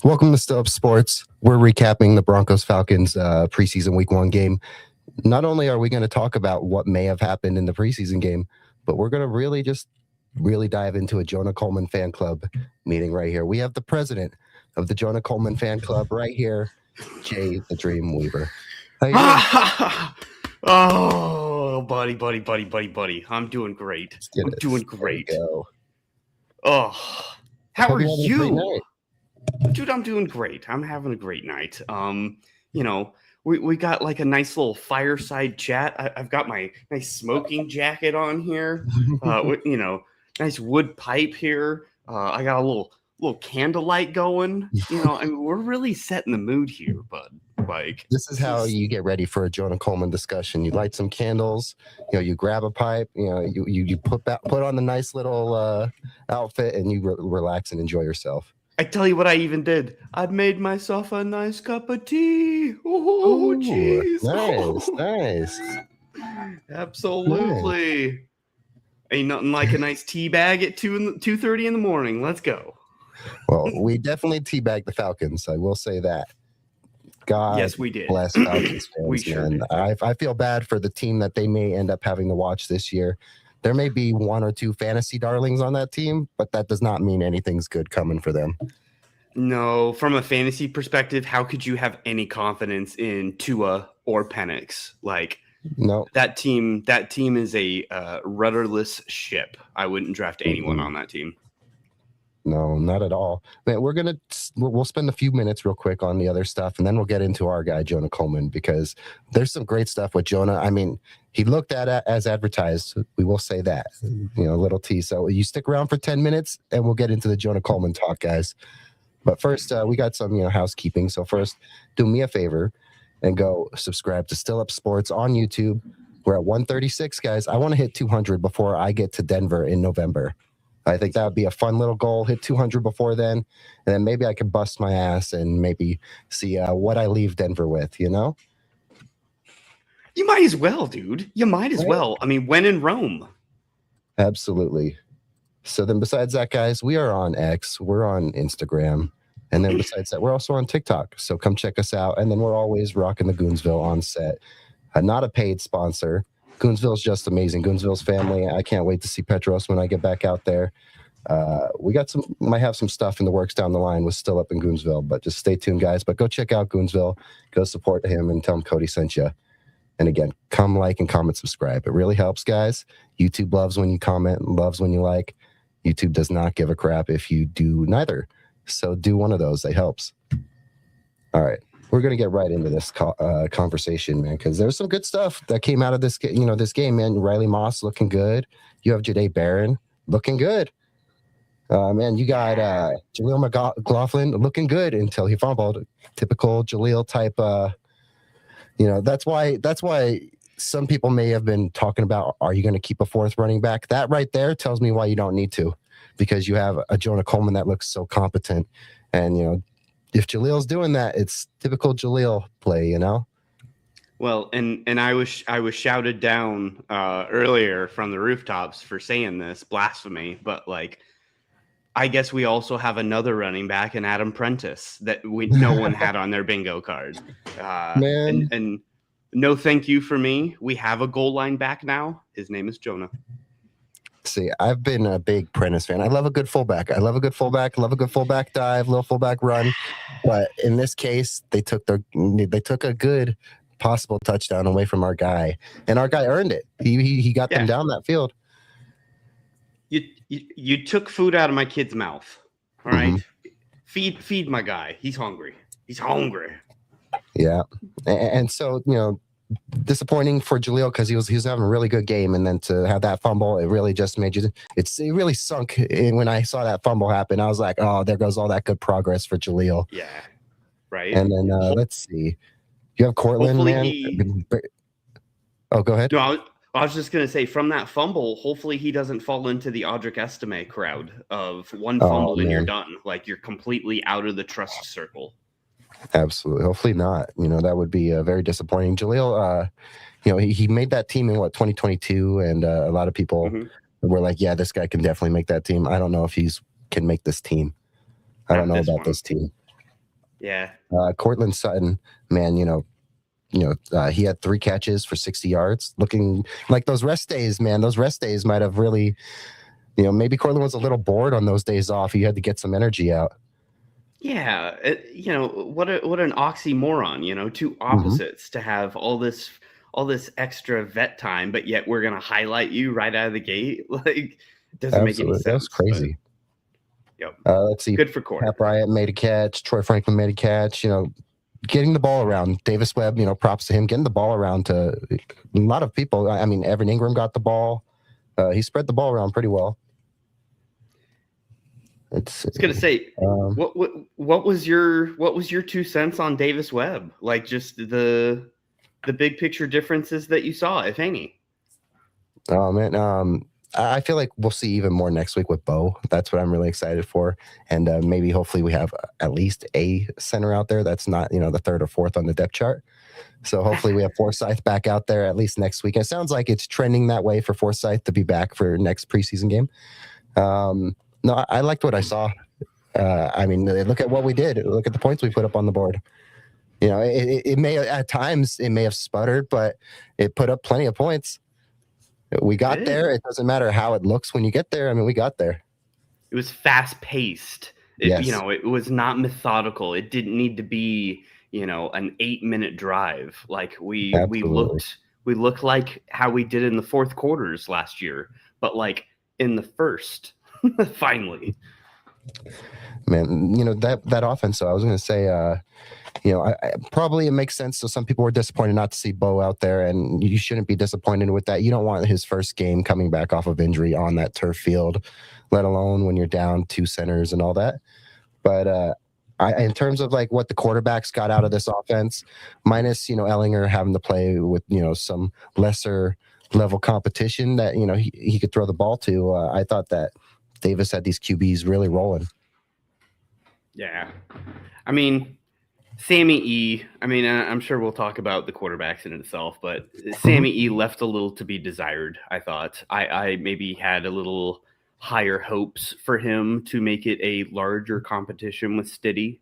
Welcome to Still Up Sports. We're recapping the Broncos Falcons preseason week 1 game. Not only are we going to talk about what may have happened in the preseason game, but we're going to really dive into a Jonah Coleman fan club meeting right here. We have the president of the Jonah Coleman fan club right here, Jay the Dream Weaver. How you doing? Oh, buddy. I'm doing great. I'm doing great. Oh, how are you? Dude, I'm doing great. I'm having a great night. We got like a nice little fireside chat. I've got my nice smoking jacket on here. Nice wood pipe here. I got a little candlelight going. We're really setting the mood here, bud. Like, this is how you get ready for a Jonah Coleman discussion. You light some candles, you grab a pipe, you put on the nice little outfit, and you relax and enjoy yourself. I tell you what I even did. I made myself a nice cup of tea. Oh, jeez. Nice. Absolutely. Nice. Ain't nothing like a nice tea bag at 2:30 in the morning. Let's go. Well, we definitely teabagged the Falcons. I will say that. God, yes, we did. Bless Falcons fans, we sure man. I feel bad for the team that they may end up having to watch this year. There may be one or two fantasy darlings on that team, but that does not mean anything's good coming for them. No, from a fantasy perspective, how could you have any confidence in Tua or Penix? Like, no, that team is a rudderless ship. I wouldn't draft anyone on that team. No, not at all. Man, we'll spend a few minutes real quick on the other stuff, and then we'll get into our guy, Jonah Coleman, because there's some great stuff with Jonah. I mean, he looked at it as advertised. We will say that, little tease. So you stick around for 10 minutes, and we'll get into the Jonah Coleman talk, guys. But first, we got some, housekeeping. So first, do me a favor and go subscribe to Still Up Sports on YouTube. We're at 136, guys. I want to hit 200 before I get to Denver in November. I think that would be a fun little goal. Hit 200 before then, and then maybe I could bust my ass and maybe see what I leave Denver with, You might as well, dude. You might as well. I mean, when in Rome. Absolutely. So then besides that, guys, we are on X. We're on Instagram. And then besides that, we're also on TikTok. So come check us out. And then we're always rocking the Goonsville on set. Not a paid sponsor. Goonsville's just amazing. Goonsville's family. I can't wait to see Petros when I get back out there. We might have some stuff in the works down the line with Still Up in Goonsville, but just stay tuned, guys. But go check out Goonsville. Go support him and tell him Cody sent you. And again, come like and comment, subscribe. It really helps, guys. YouTube loves when you comment and loves when you like. YouTube does not give a crap if you do neither. So do one of those. It helps. All right. We're going to get right into this conversation, man, because there's some good stuff that came out of this game, man. Riley Moss looking good. You have Jahdae Barron looking good. Man, you got Jaleel McLaughlin looking good until he fumbled. Typical Jaleel type. That's why some people may have been talking about, are you going to keep a fourth running back? That right there tells me why you don't need to, because you have a Jonah Coleman that looks so competent. And, if Jaleel's doing that, it's typical Jaleel play, Well, and I was shouted down earlier from the rooftops for saying this, blasphemy. But I guess we also have another running back in Adam Prentice that no one had on their bingo card. Man. And no thank you for me. We have a goal line back now. His name is Jonah. See, I've been a big Prentice fan. I love a good fullback. I love a good fullback dive, little fullback run. But in this case, they took a good possible touchdown away from our guy, and our guy earned it. He got them down that field. You took food out of my kid's mouth. All right, feed my guy. He's hungry. Yeah, and so disappointing for Jaleel because he was having a really good game, and then to have that fumble, it really just made you. It really sunk in when I saw that fumble happen. I was like, oh, there goes all that good progress for Jaleel. Yeah, right. And then let's see, you have Cortland, man. Oh, go ahead. No, I was just gonna say, from that fumble, hopefully he doesn't fall into the Audric Estime crowd of one fumble and you're done. Like, you're completely out of the trust circle. Absolutely. Hopefully not. That would be very disappointing. Jaleel, he made that team in 2022, and a lot of people were like, yeah, this guy can definitely make that team. I don't know if can make this team. I don't know about this team. Yeah. Cortland Sutton, man, he had 3 catches for 60 yards. Looking like those rest days, man. Those rest days might have really, maybe Cortland was a little bored on those days off. He had to get some energy out. Yeah, what an oxymoron, two opposites to have all this extra vet time, but yet we're gonna highlight you right out of the gate. Like, doesn't make any sense. That's crazy. Yep. Let's see. Good for Court. Pat Bryant made a catch. Troy Franklin made a catch. Getting the ball around. Davis Webb, props to him. Getting the ball around to a lot of people. I mean, Evan Ingram got the ball. He spread the ball around pretty well. I was gonna say, what was your 2 cents on Davis Webb? Like, just the big picture differences that you saw, if any. Oh man, I feel like we'll see even more next week with Bo. That's what I'm really excited for, and maybe hopefully we have at least a center out there that's not the third or fourth on the depth chart. So hopefully we have Forsyth back out there at least next week. It sounds like it's trending that way for Forsyth to be back for next preseason game. No, I liked what I saw. I mean, look at what we did. Look at the points we put up on the board. It may at times it may have sputtered, but it put up plenty of points. We got there. It doesn't matter how it looks when you get there. I mean, we got there. It was fast paced. Yes. It was not methodical. It didn't need to be, an 8-minute drive. Like we looked like how we did in the fourth quarters last year, but like in the first. Finally, man, that offense. So I was going to say, probably it makes sense. So some people were disappointed not to see Bo out there, and you shouldn't be disappointed with that. You don't want his first game coming back off of injury on that turf field, let alone when you're down 2 centers and all that. But in terms of like what the quarterbacks got out of this offense, minus Ellinger having to play with some lesser level competition that he could throw the ball to. I thought that Davis had these QBs really rolling. Yeah. I mean, Sammy E, I'm sure we'll talk about the quarterbacks in itself, but Sammy E left a little to be desired, I thought. I maybe had a little higher hopes for him to make it a larger competition with Stiddy.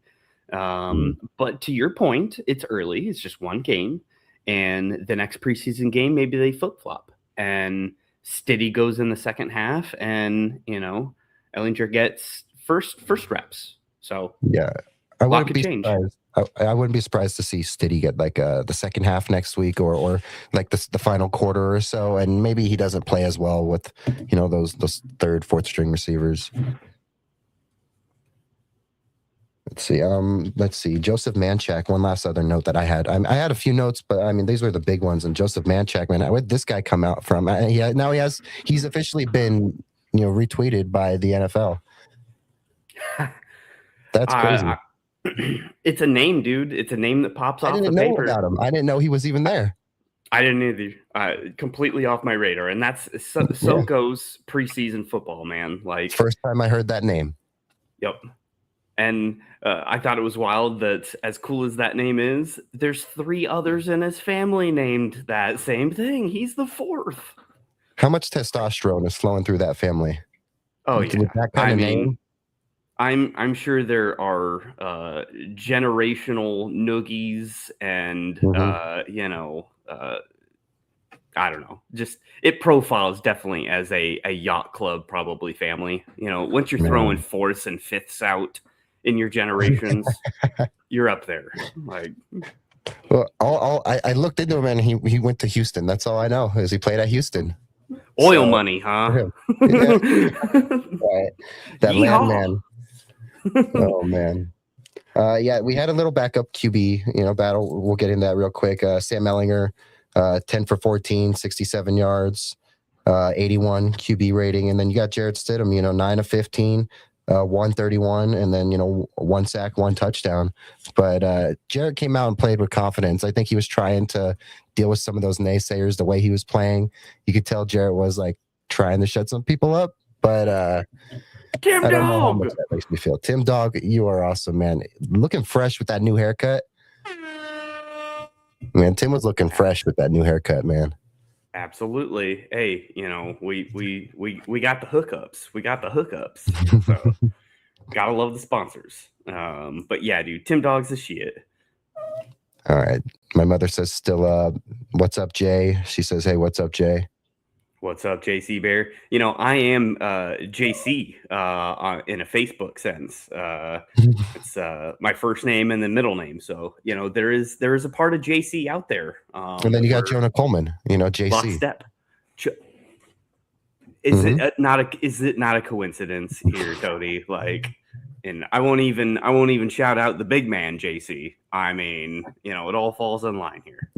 But to your point, it's early. It's just one game. And the next preseason game, maybe they flip-flop. And Stiddy goes in the second half, and Ellinger gets first reps. So yeah, I wouldn't be surprised. I wouldn't be surprised to see Stiddy get like the second half next week, or like the final quarter or so, and maybe he doesn't play as well with those third, fourth string receivers. Let's see. Joseph Manchak. One last other note that I had. I had a few notes, but I mean, these were the big ones. And Joseph Manchak, man, where'd this guy come out from? He's officially been, retweeted by the NFL. That's crazy. It's a name, dude. It's a name that pops off the paper. I didn't know about him. I didn't know he was even there. I didn't either. Completely off my radar. And that's so goes preseason football, man. Like, first time I heard that name. Yep. And I thought it was wild that, as cool as that name is, there's 3 others in his family named that same thing. He's the 4th. How much testosterone is flowing through that family? Oh, yeah. With that kind of name? I'm sure there are generational noogies and, I don't know. Just it profiles definitely as a yacht club, probably family. Once you're throwing 4ths and 5ths out in your generations, you're up there. Like, well, I looked into him, and he went to Houston. That's all I know is he played at Houston. Oil money, huh? Yeah. Right. That landman. Oh man. Yeah, we had a little backup QB, battle. We'll get into that real quick. Sam Ellinger, 10 for 14, 67 yards, 81 QB rating, and then you got Jarrett Stidham, 9 of 15. 131, and then 1 sack, 1 touchdown. But Jarrett came out and played with confidence. I think he was trying to deal with some of those naysayers the way he was playing. You could tell Jarrett was like trying to shut some people up. But Tim I don't know how Dog, much that makes me feel. Tim Dog, you are awesome, man. Looking fresh with that new haircut. Man, Tim was looking fresh with that new haircut, man. Absolutely. Hey, we got the hookups. We got the hookups. So. Gotta love the sponsors. But yeah, dude, Tim Dog's the shit. All right. My mother says still, what's up, Jay? She says, hey, what's up, Jay? What's up, JC Bear? You know, I am JC in a Facebook sense. It's my first name and then middle name. So, you know, there is a part of JC out there. And then you got Jonah Coleman, you know, JC. Lockstep. Is it not a coincidence here, Cody? Like, and I won't even shout out the big man, JC. I mean, you know, it all falls in line here.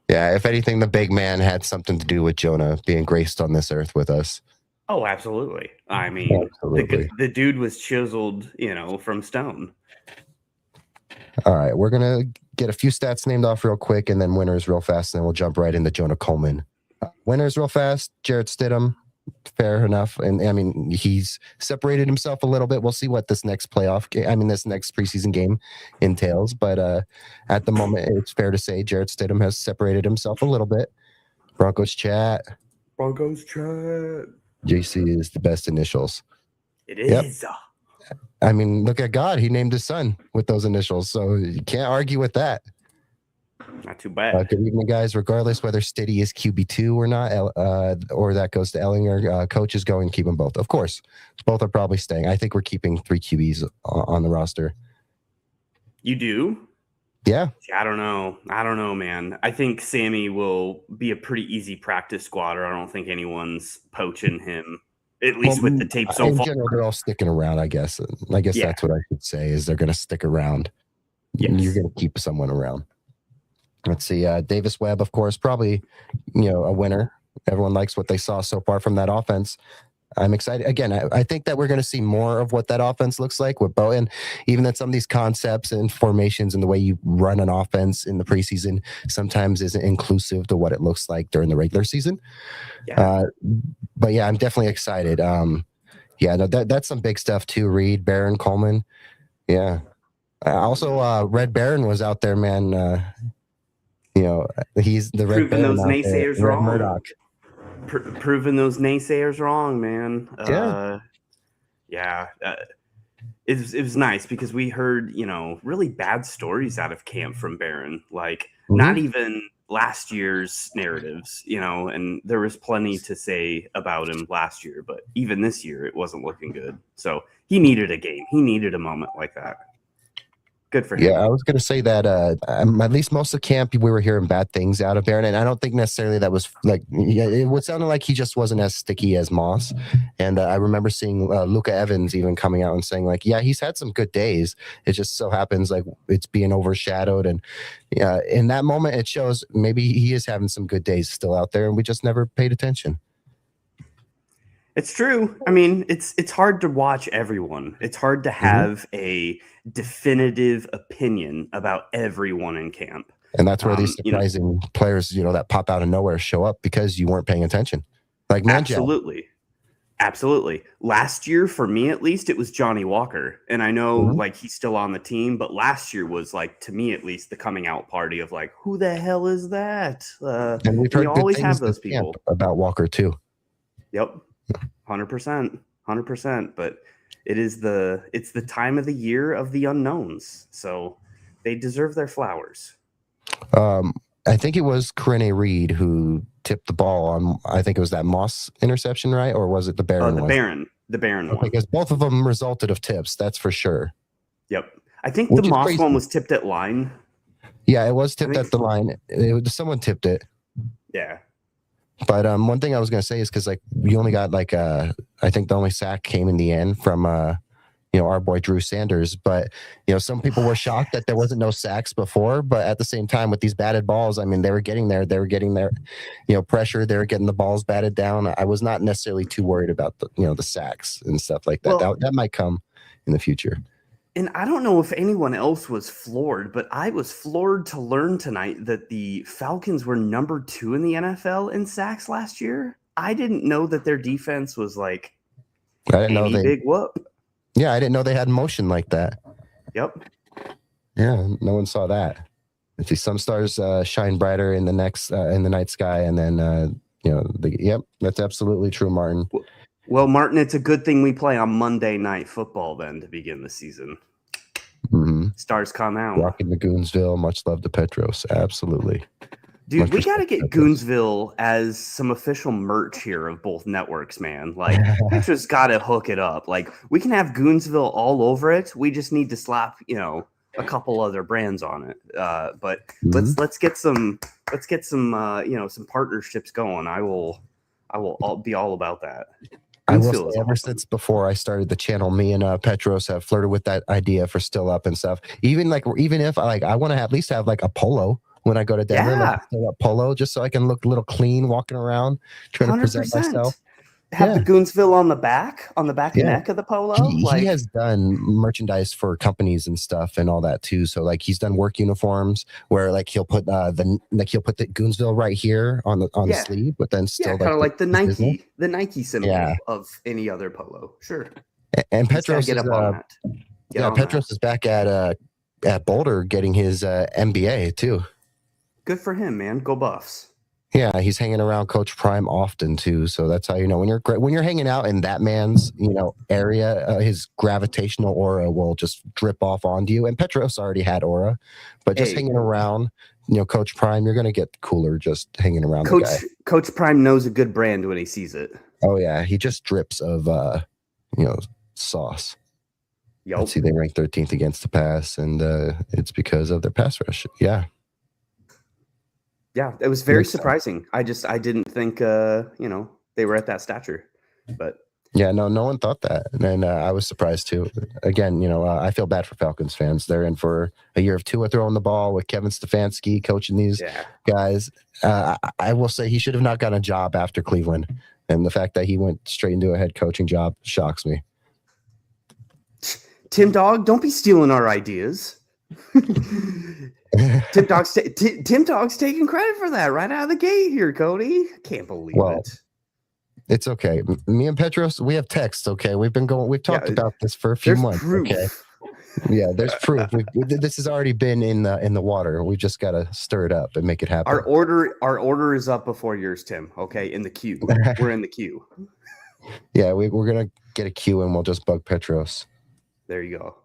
Yeah, if anything, the big man had something to do with Jonah being graced on this earth with us. Oh, absolutely. I mean, the dude was chiseled, you know, from stone. All right, we're going to get a few stats named off real quick and then winners real fast, and then we'll jump right into Jonah Coleman. Winners real fast, Jarrett Stidham, fair enough. And I mean, he's separated himself a little bit. We'll see what this next this next preseason game entails. But at the moment, it's fair to say Jarrett Stidham has separated himself a little bit. Broncos chat. JC is the best initials. It is. Yep. I mean, look at God. He named his son with those initials. So you can't argue with that. Not too bad. Good evening, guys. Regardless whether Stiddy is QB2 or not, or that goes to Ellinger, coach is going to keep them both. Of course, both are probably staying. I think we're keeping 3 QBs on the roster. You do? Yeah. I don't know, man. I think Sammy will be a pretty easy practice squatter. I don't think anyone's poaching him, at least with the tape so far. In general, they're all sticking around, I guess. That's what I should say, is they're going to stick around. Yes. You're going to keep someone around. Let's see. Davis Webb, of course, probably, you know, a winner. Everyone likes what they saw so far from that offense. I'm excited. Again, I think that we're going to see more of what that offense looks like with Bo. And even that some of these concepts and formations and the way you run an offense in the preseason sometimes isn't inclusive to what it looks like during the regular season. Yeah. But yeah, I'm definitely excited. That's some big stuff too. Reed, Barron, Coleman. Yeah. Also, Red Baron was out there, man. You know, he's the Red Baron. Proving those naysayers wrong. Murdoch. Proving those naysayers wrong, man. It was nice because we heard, you know, really bad stories out of camp from Barron. Like, not even last year's narratives, you know, and there was plenty to say about him last year, but even this year it wasn't looking good. So he needed a game. He needed a moment like that. Good for him. Yeah, I was going to say that at least most of camp, we were hearing bad things out of Barron, and I don't think necessarily that was like, it would sound like he just wasn't as sticky as Moss. And I remember seeing Luka Evans even coming out and saying like, yeah, he's had some good days. It just so happens like it's being overshadowed. And in that moment, it shows maybe he is having some good days still out there, and we just never paid attention. It's true. I mean, it's hard to watch everyone. It's hard to have a definitive opinion about everyone in camp. And that's where these surprising players, you know, that pop out of nowhere show up because you weren't paying attention. Like Manjal. Absolutely. Last year, for me at least, it was Johnny Walker. And I know like he's still on the team, but last year was like, to me at least, the coming out party of like, who the hell is that? And we've heard always have those people about Walker too. Yep. 100%. But it's the time of the year of the unknowns. So they deserve their flowers. I think it was Corinne Reed who tipped the ball on, I think it was that Moss interception, right? Or was it the Barron one? The Barron one. Because both of them resulted of tips, that's for sure. Yep. I think the Moss one was tipped at line. Yeah, it was tipped at the line. Someone tipped it. Yeah. But one thing I was going to say is because like we only got like I think the only sack came in the end from our boy Drew Sanders. But you know, some people were shocked that there wasn't no sacks before. But at the same time, with these batted balls, I mean, they were getting their pressure. They were getting the balls batted down. I was not necessarily too worried about the sacks and stuff like that. Well, that might come in the future. And I don't know if anyone else was floored, but I was floored to learn tonight that the Falcons were number 2 in the NFL in sacks last year. I didn't know that their defense was like big whoop. Yeah, I didn't know they had motion like that. Yep. Yeah, no one saw that. Let's see, some stars shine brighter in the night sky, and then yep, that's absolutely true, Martin. Well, Martin, it's a good thing we play on Monday Night Football then to begin the season. Mm-hmm. Stars come out. Rocking the Goonsville. Much love to Petros. Absolutely. Dude, we got to get Goonsville as some official merch here of both networks, man. Like, Petros got to hook it up. Like, we can have Goonsville all over it. We just need to slap, a couple other brands on it. But let's get some some partnerships going. I will be all about that. I will say, ever since before I started the channel, me and Petros have flirted with that idea for Still Up and stuff. Even if I want to at least have like a polo when I go to Denver, like a Still Up polo, just so I can look a little clean walking around, trying 100%. To present myself. Have the Goonsville on the back neck of the polo. He has done merchandise for companies and stuff and all that too. So like he's done work uniforms where like he'll put the Goonsville right here on the sleeve, but then still kind of like the Nike symbol of any other polo. Sure. And Petros Petros is back at Boulder getting his MBA too. Good for him, man. Go Buffs. Yeah, he's hanging around Coach Prime often too, so that's how you know when you're hanging out in that man's area, his gravitational aura will just drip off onto you. And Petros already had aura, but just hanging around, Coach Prime, you're gonna get cooler just hanging around. Coach Prime knows a good brand when he sees it. Oh yeah, he just drips of sauce. Yep. Let's see, they rank 13th against the pass, and it's because of their pass rush. Yeah. Yeah, it was very surprising. I didn't think, they were at that stature, but yeah, no one thought that, and I was surprised too. Again, I feel bad for Falcons fans. They're in for a year of Tua throwing the ball with Kevin Stefanski coaching these guys. I will say he should have not gotten a job after Cleveland, and the fact that he went straight into a head coaching job shocks me. Tim Dog, don't be stealing our ideas. Tim Dog's taking credit for that right out of the gate here, Cody. Can't believe it. It's okay. Me and Petros, we have text. Okay, we've talked about this for a few months. Proof. Okay, yeah, there's proof. This has already been in the water. We just got to stir it up and make it happen. Our order is up before yours, Tim. Okay, in the queue. We're in the queue. Yeah, we're gonna get a queue and we'll just bug Petros. There you go.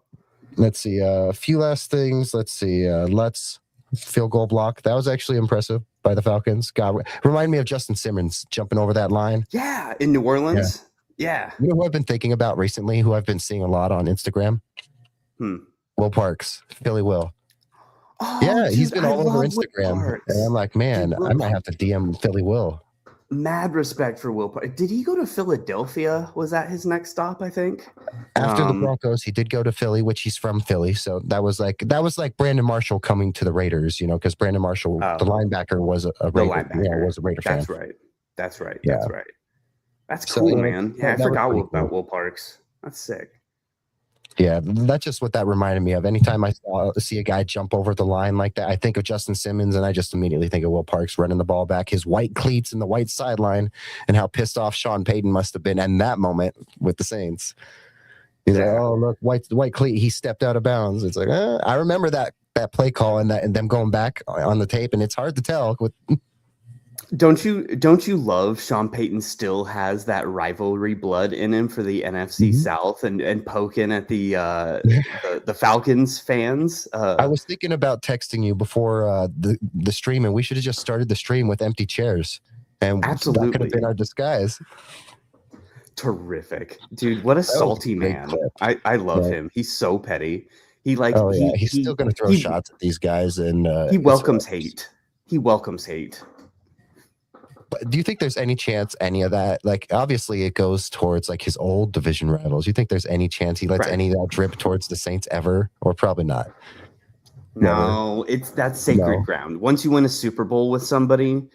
Let's see. A few last things. Let's see. Let's field goal block. That was actually impressive by the Falcons. Remind me of Justin Simmons jumping over that line. Yeah, in New Orleans. Yeah. You know who I've been thinking about recently, who I've been seeing a lot on Instagram? Will Parks, Philly Will. Oh, yeah, dude, he's been all over Instagram. And I'm like, man, I might have to DM Philly Will. Mad respect for Will Parks. Did he go to Philadelphia? Was that his next stop, I think? After the Broncos, he did go to Philly, which he's from Philly. So that was like Brandon Marshall coming to the Raiders, because Brandon Marshall, the linebacker, was a Raider. Yeah, was a Raider fan. That's right. That's cool, man. Yeah, I forgot about Will Parks. That's sick. Yeah, that's just what that reminded me of. Anytime I see a guy jump over the line like that, I think of Justin Simmons, and I just immediately think of Will Parks running the ball back, his white cleats and the white sideline, and how pissed off Sean Payton must have been in that moment with the Saints. He's like, oh, look, white cleat, he stepped out of bounds. It's like, I remember that play call and them going back on the tape, and it's hard to tell with. Don't you love Sean Payton still has that rivalry blood in him for the NFC South and poking at the Falcons fans? I was thinking about texting you before the stream, and we should have just started the stream with empty chairs, and absolutely that could have been our disguise. Terrific, dude! What a salty man! I love him. He's so petty. He's still going to throw shots at these guys, and he welcomes hate. He welcomes hate. But do you think there's any chance any of that, like, obviously it goes towards like his old division rivals? You think there's any chance he lets any of that drip towards the Saints ever, or probably not? No, that's sacred ground. Once you win a Super Bowl with somebody,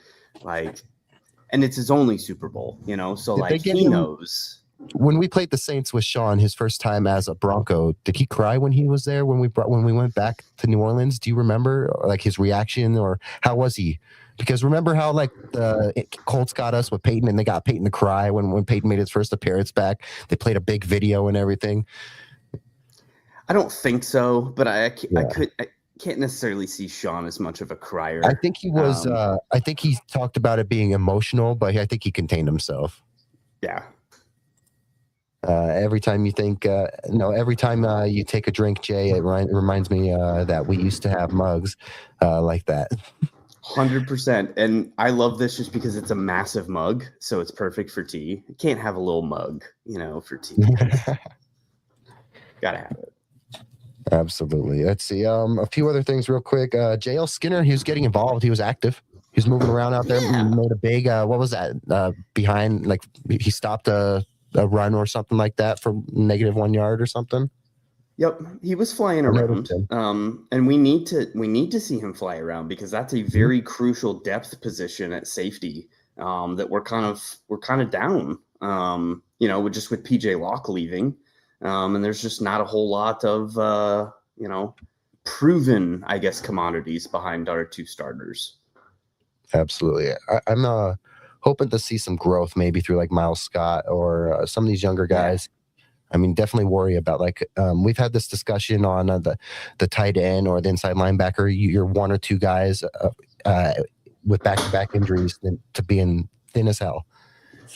and it's his only Super Bowl, so he knows. When we played the Saints with Sean, his first time as a Bronco, did he cry when he was there when we went back to New Orleans? Do you remember his reaction, or how was he? Because remember how the Colts got us with Peyton, and they got Peyton to cry when Peyton made his first appearance back. They played a big video and everything. I don't think so, but I can't necessarily see Sean as much of a crier. I think he was. I think he talked about it being emotional, but I think he contained himself. Yeah. Every time you think, every time you take a drink, Jay, it reminds me that we used to have mugs like that. 100%. And I love this just because it's a massive mug, so it's perfect for tea. You can't have a little mug, for tea. Gotta have it. Absolutely. Let's see. A few other things real quick. JL Skinner, he was getting involved. He was active. He was moving around out there. Yeah. Made a big, what was that? Behind, like he stopped a run or something like that for -1 yard or something. Yep, he was flying around, and we need to see him fly around because that's a very crucial depth position at safety that we're kind of down. Just with PJ Locke leaving, and there's just not a whole lot of proven, I guess, commodities behind our two starters. Absolutely, I'm hoping to see some growth maybe through like Miles Scott or some of these younger guys. Yeah. I mean, definitely worry about we've had this discussion on the tight end or the inside linebacker. You're one or two guys with back-to-back injuries to being thin as hell.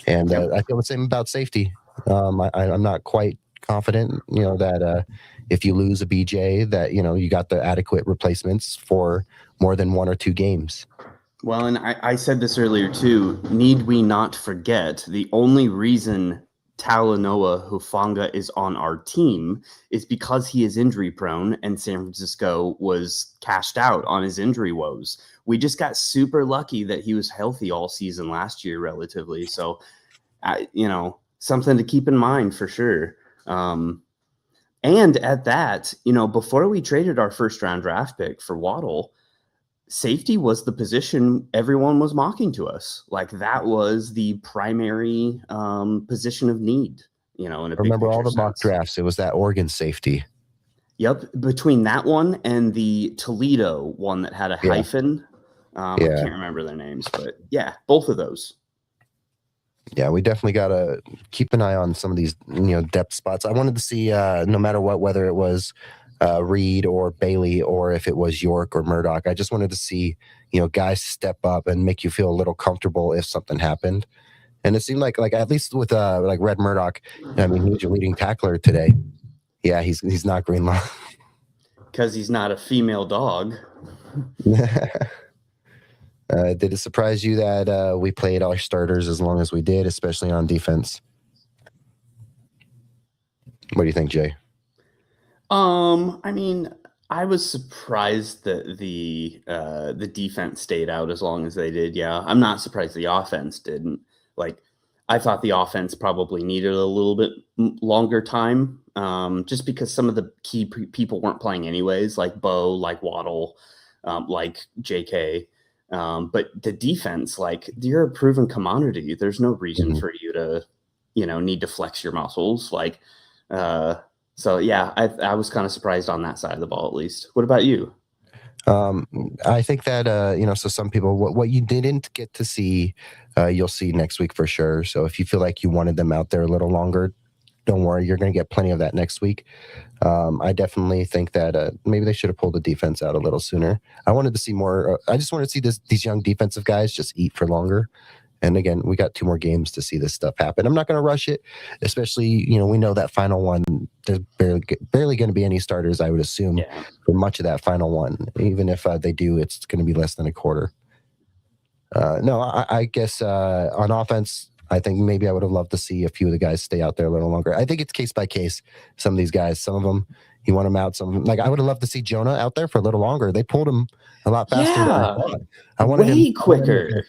And I feel the same about safety. I'm not quite confident, that if you lose a BJ, that you got the adequate replacements for more than 1 or 2 games. Well, and I said this earlier too. Need we not forget the only reason Talanoa Hufanga is on our team is because he is injury prone and San Francisco was cashed out on his injury woes. We just got super lucky that he was healthy all season last year relatively. So, something to keep in mind for sure. And at that, before we traded our first round draft pick for Waddle, safety was the position everyone was mocking to us. Like that was the primary position of need, in a big remember all the sense. mock drafts. It was that Oregon safety. Yep. Between that one and the Toledo one that had a hyphen. I can't remember their names, but yeah, both of those. Yeah, we definitely got to keep an eye on some of these, depth spots. I wanted to see, no matter what, whether it was Reed or Bailey, or if it was York or Murdoch. I just wanted to see, guys step up and make you feel a little comfortable if something happened. And it seemed like at least with like Red Murdoch, I mean, he was your leading tackler today. Yeah, he's not Greenlaw. Because he's not a female dog. Did it surprise you that we played our starters as long as we did, especially on defense? What do you think, Jay? I mean, I was surprised that the defense stayed out as long as they did. Yeah, I'm not surprised the offense didn't. Like, I thought the offense probably needed a little bit longer time, just because some of the key people weren't playing anyways, like Bo, like Waddle, like JK. But the defense, like, you're a proven commodity. There's no reason for you to, need to flex your muscles. Like, so yeah, I was kind of surprised on that side of the ball, at least. What about you? I think that, so some people, what you didn't get to see, you'll see next week for sure. So if you feel like you wanted them out there a little longer, don't worry, you're going to get plenty of that next week. I definitely think that maybe they should have pulled the defense out a little sooner. I wanted to see more. I just wanted to see these young defensive guys just eat for longer. And again, we got 2 more games to see this stuff happen. I'm not going to rush it, especially, we know that final one, there's barely going to be any starters, I would assume, for much of that final one. Even if they do, it's going to be less than a quarter. I guess on offense, I think maybe I would have loved to see a few of the guys stay out there a little longer. I think it's case by case. Some of these guys, some of them, you want them out. Some of them, like I would have loved to see Jonah out there for a little longer. They pulled him a lot faster than I thought. I wanted way him quicker.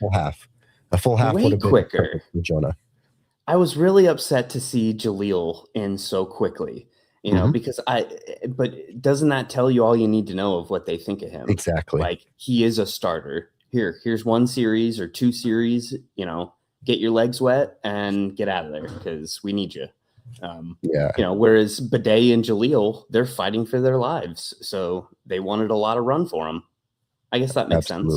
A full half way would have been quicker for Jonah. I was really upset to see Jaleel in so quickly, because but doesn't that tell you all you need to know of what they think of him? Exactly. Like, he is a starter. Here's 1 series or 2 series, get your legs wet and get out of there because we need you. Whereas Bidet and Jaleel, they're fighting for their lives. So they wanted a lot of run for them. I guess that makes sense.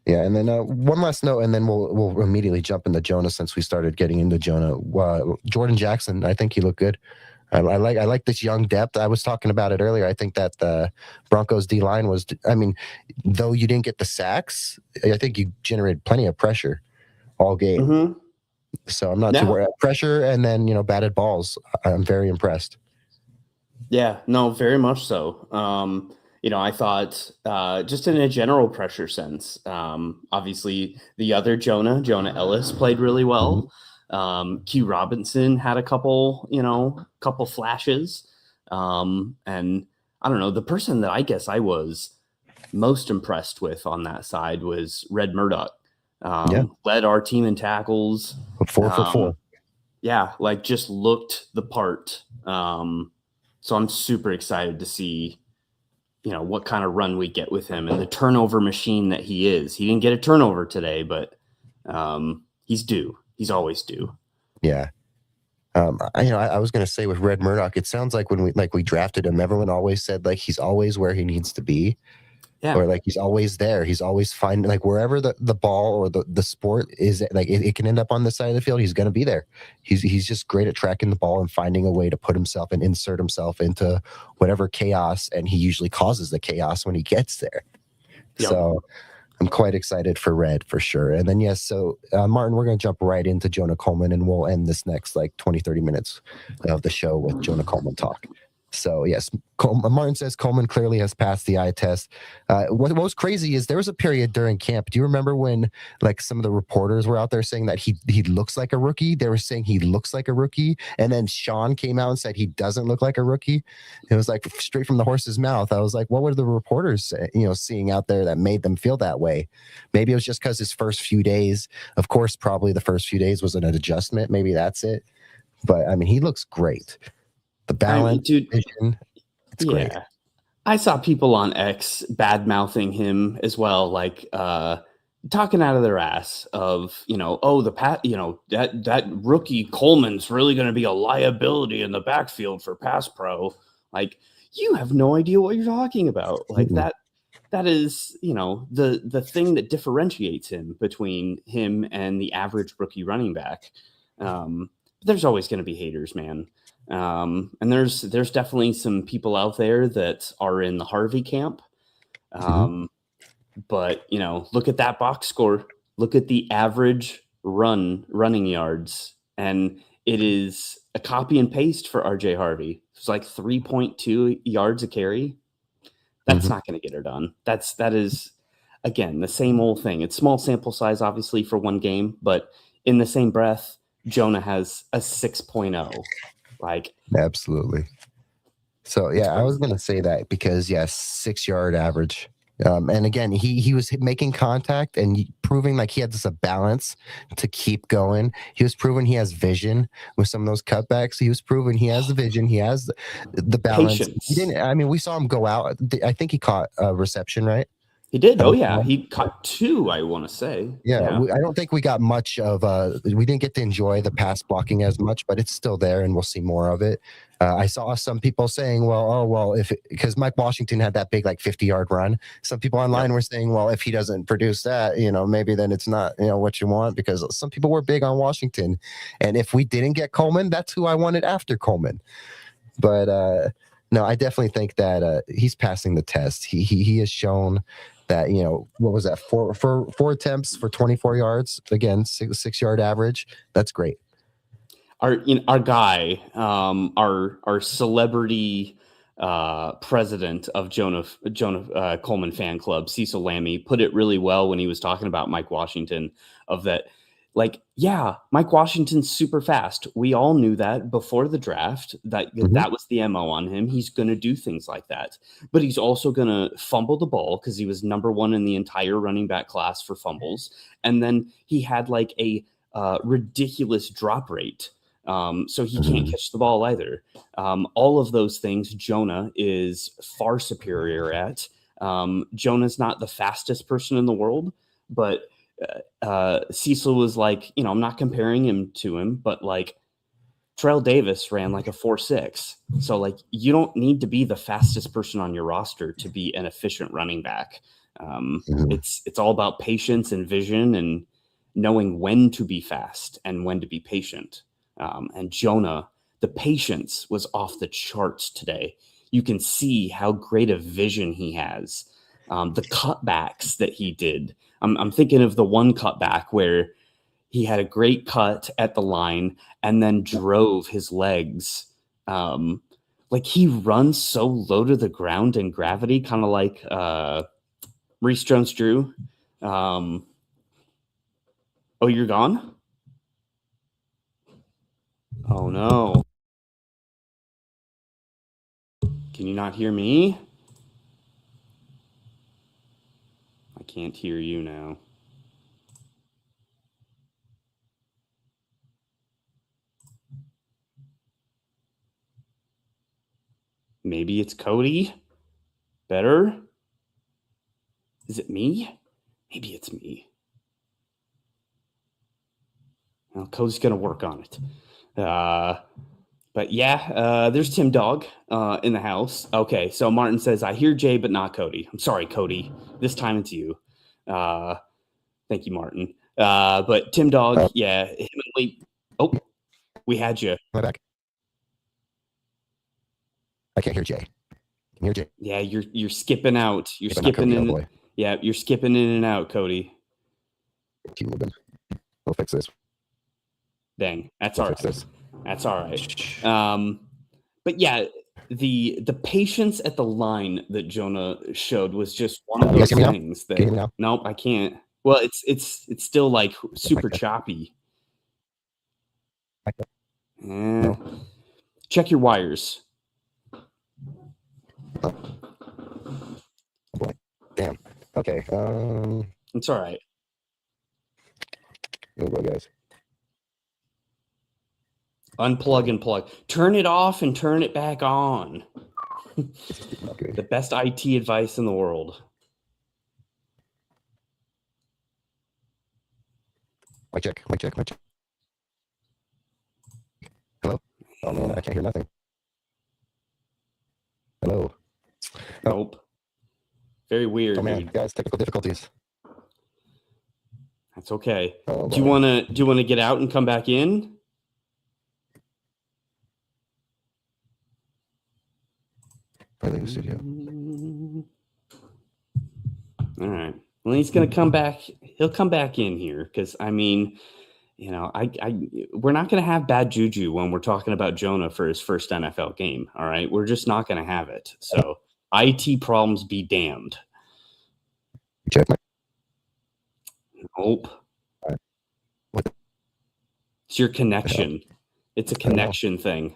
Yeah, and then one last note, and then we'll immediately jump into Jonah since we started getting into Jonah. Jordan Jackson, I think he looked good. I like this young depth. I was talking about it earlier. I think that the Broncos D-line was, though you didn't get the sacks, I think you generated plenty of pressure all game. So I'm not too worried. Pressure and then, batted balls. I'm very impressed. Yeah, no, very much so. I thought just in a general pressure sense, obviously the other Jonah Ellis played really well. Q Robinson had a couple flashes. And I don't know, the person that I guess I was most impressed with on that side was Red Murdoch. Led our team in tackles. 4 for 4. Yeah, like just looked the part. So I'm super excited to see, what kind of run we get with him and the turnover machine that he is. He didn't get a turnover today, but he's due. He's always due. Yeah. I was going to say with Red Murdoch, it sounds like when we drafted him, everyone always said like he's always where he needs to be. Yeah. Or like he's always there. He's always finding like wherever the ball or the sport is, like it can end up on the side of the field. He's going to be there. He's just great at tracking the ball and finding a way to put himself and insert himself into whatever chaos. And he usually causes the chaos when he gets there. Yep. So I'm quite excited for Red for sure. And then, yes, so Martin, we're going to jump right into Jonah Coleman and we'll end this next like 20-30 minutes of the show with Jonah Coleman talk. So, yes, Martin says Coleman clearly has passed the eye test. What was crazy is there was a period during camp. Do you remember when like some of the reporters were out there saying that he looks like a rookie? They were saying he looks like a rookie. And then Sean came out and said he doesn't look like a rookie. It was like straight from the horse's mouth. I was like, what were the reporters seeing out there that made them feel that way? Maybe it was just because his first few days, of course, probably the first few days was an adjustment. Maybe that's it. But I mean, he looks great. The balance, vision, it's great. I saw people on X bad mouthing him as well, like talking out of their ass of that rookie Coleman's really going to be a liability in the backfield for pass pro. Like you have no idea what you're talking about. Like that is the thing that differentiates him between him and the average rookie running back. There's always going to be haters, man. And there's definitely some people out there that are in the Harvey camp. But look at that box score, look at the average running yards. And it is a copy and paste for RJ Harvey. It's like 3.2 yards a carry. That's not going to get her done. That is again, the same old thing. It's small sample size, obviously for one game, but in the same breath, Jonah has a 6.0. Like absolutely. So yeah, I was gonna say that because 6-yard average. And again, he was making contact and proving like he had this balance to keep going. He was proving he has vision with some of those cutbacks. He was proving he has the vision. He has the balance. Patience. He didn't. I mean, we saw him go out. I think he caught a reception, right? He did. Oh yeah, he caught 2. I want to say. Yeah. I don't think we got much of. We didn't get to enjoy the pass blocking as much, but it's still there, and we'll see more of it. I saw some people saying, because Mike Washington had that big 50-yard run. Some people online were saying, well, if he doesn't produce that, maybe then it's not what you want, because some people were big on Washington, and if we didn't get Coleman, that's who I wanted after Coleman. But no, I definitely think that he's passing the test. He has shown that, what was that, four attempts for 24 yards, again, 6-yard average. That's great. Our guy, our celebrity president of Jonah Coleman fan club, Cecil Lammy, put it really well when he was talking about Mike Washington, of that, Mike Washington's super fast. We all knew that before the draft, that was the MO on him. He's going to do things like that, but he's also going to fumble the ball because he was number 1 in the entire running back class for fumbles. And then he had a ridiculous drop rate. So he can't catch the ball either. All of those things Jonah is far superior at. Jonah's not the fastest person in the world, but Cecil was like, I'm not comparing him to him, but Terrell Davis ran a 4.6. So you don't need to be the fastest person on your roster to be an efficient running back. It's all about patience and vision and knowing when to be fast and when to be patient. And Jonah, the patience was off the charts today. You can see how great a vision he has. The cutbacks that he did. I'm thinking of the one cutback where he had a great cut at the line and then drove his legs. Like he runs so low to the ground in gravity, kind of like Maurice Jones-Drew. Oh, you're gone? Oh no. Can you not hear me? I can't hear you now. Maybe it's Cody. Better? Is it me? Maybe it's me. Well, Cody's going to work on it. But yeah, there's Tim Dog in the house. Okay, so Martin says, I hear Jay, but not Cody. I'm sorry, Cody. This time it's you. Thank you, Martin. But Tim Dog, yeah. Oh, we had you. My back. I can't hear Jay. I can hear Jay. Yeah, you're skipping out. You're skipping in. Oh, yeah, you're skipping in and out, Cody. We'll fix this. Dang, that's all right. That's all right. But yeah, the patience at the line that Jonah showed was just one of those things that. Nope, I can't. Well, it's still like super choppy. No. Check your wires. Oh boy. Damn. Okay. It's all right. Oh boy, guys. Unplug and plug. Turn it off and turn it back on. The best IT advice in the world. Mic check. Hello? Oh man, I can't hear nothing. Hello? Nope. Very weird. Oh man, guys, technical difficulties. That's okay. Oh, do you wanna get out and come back in? Studio. All right. Well, he's gonna come back. He'll come back in here because I mean, we're not gonna have bad juju when we're talking about Jonah for his first NFL game. All right, we're just not gonna have it. So IT problems be damned. Check my. Nope. What? It's your connection. It's a connection thing.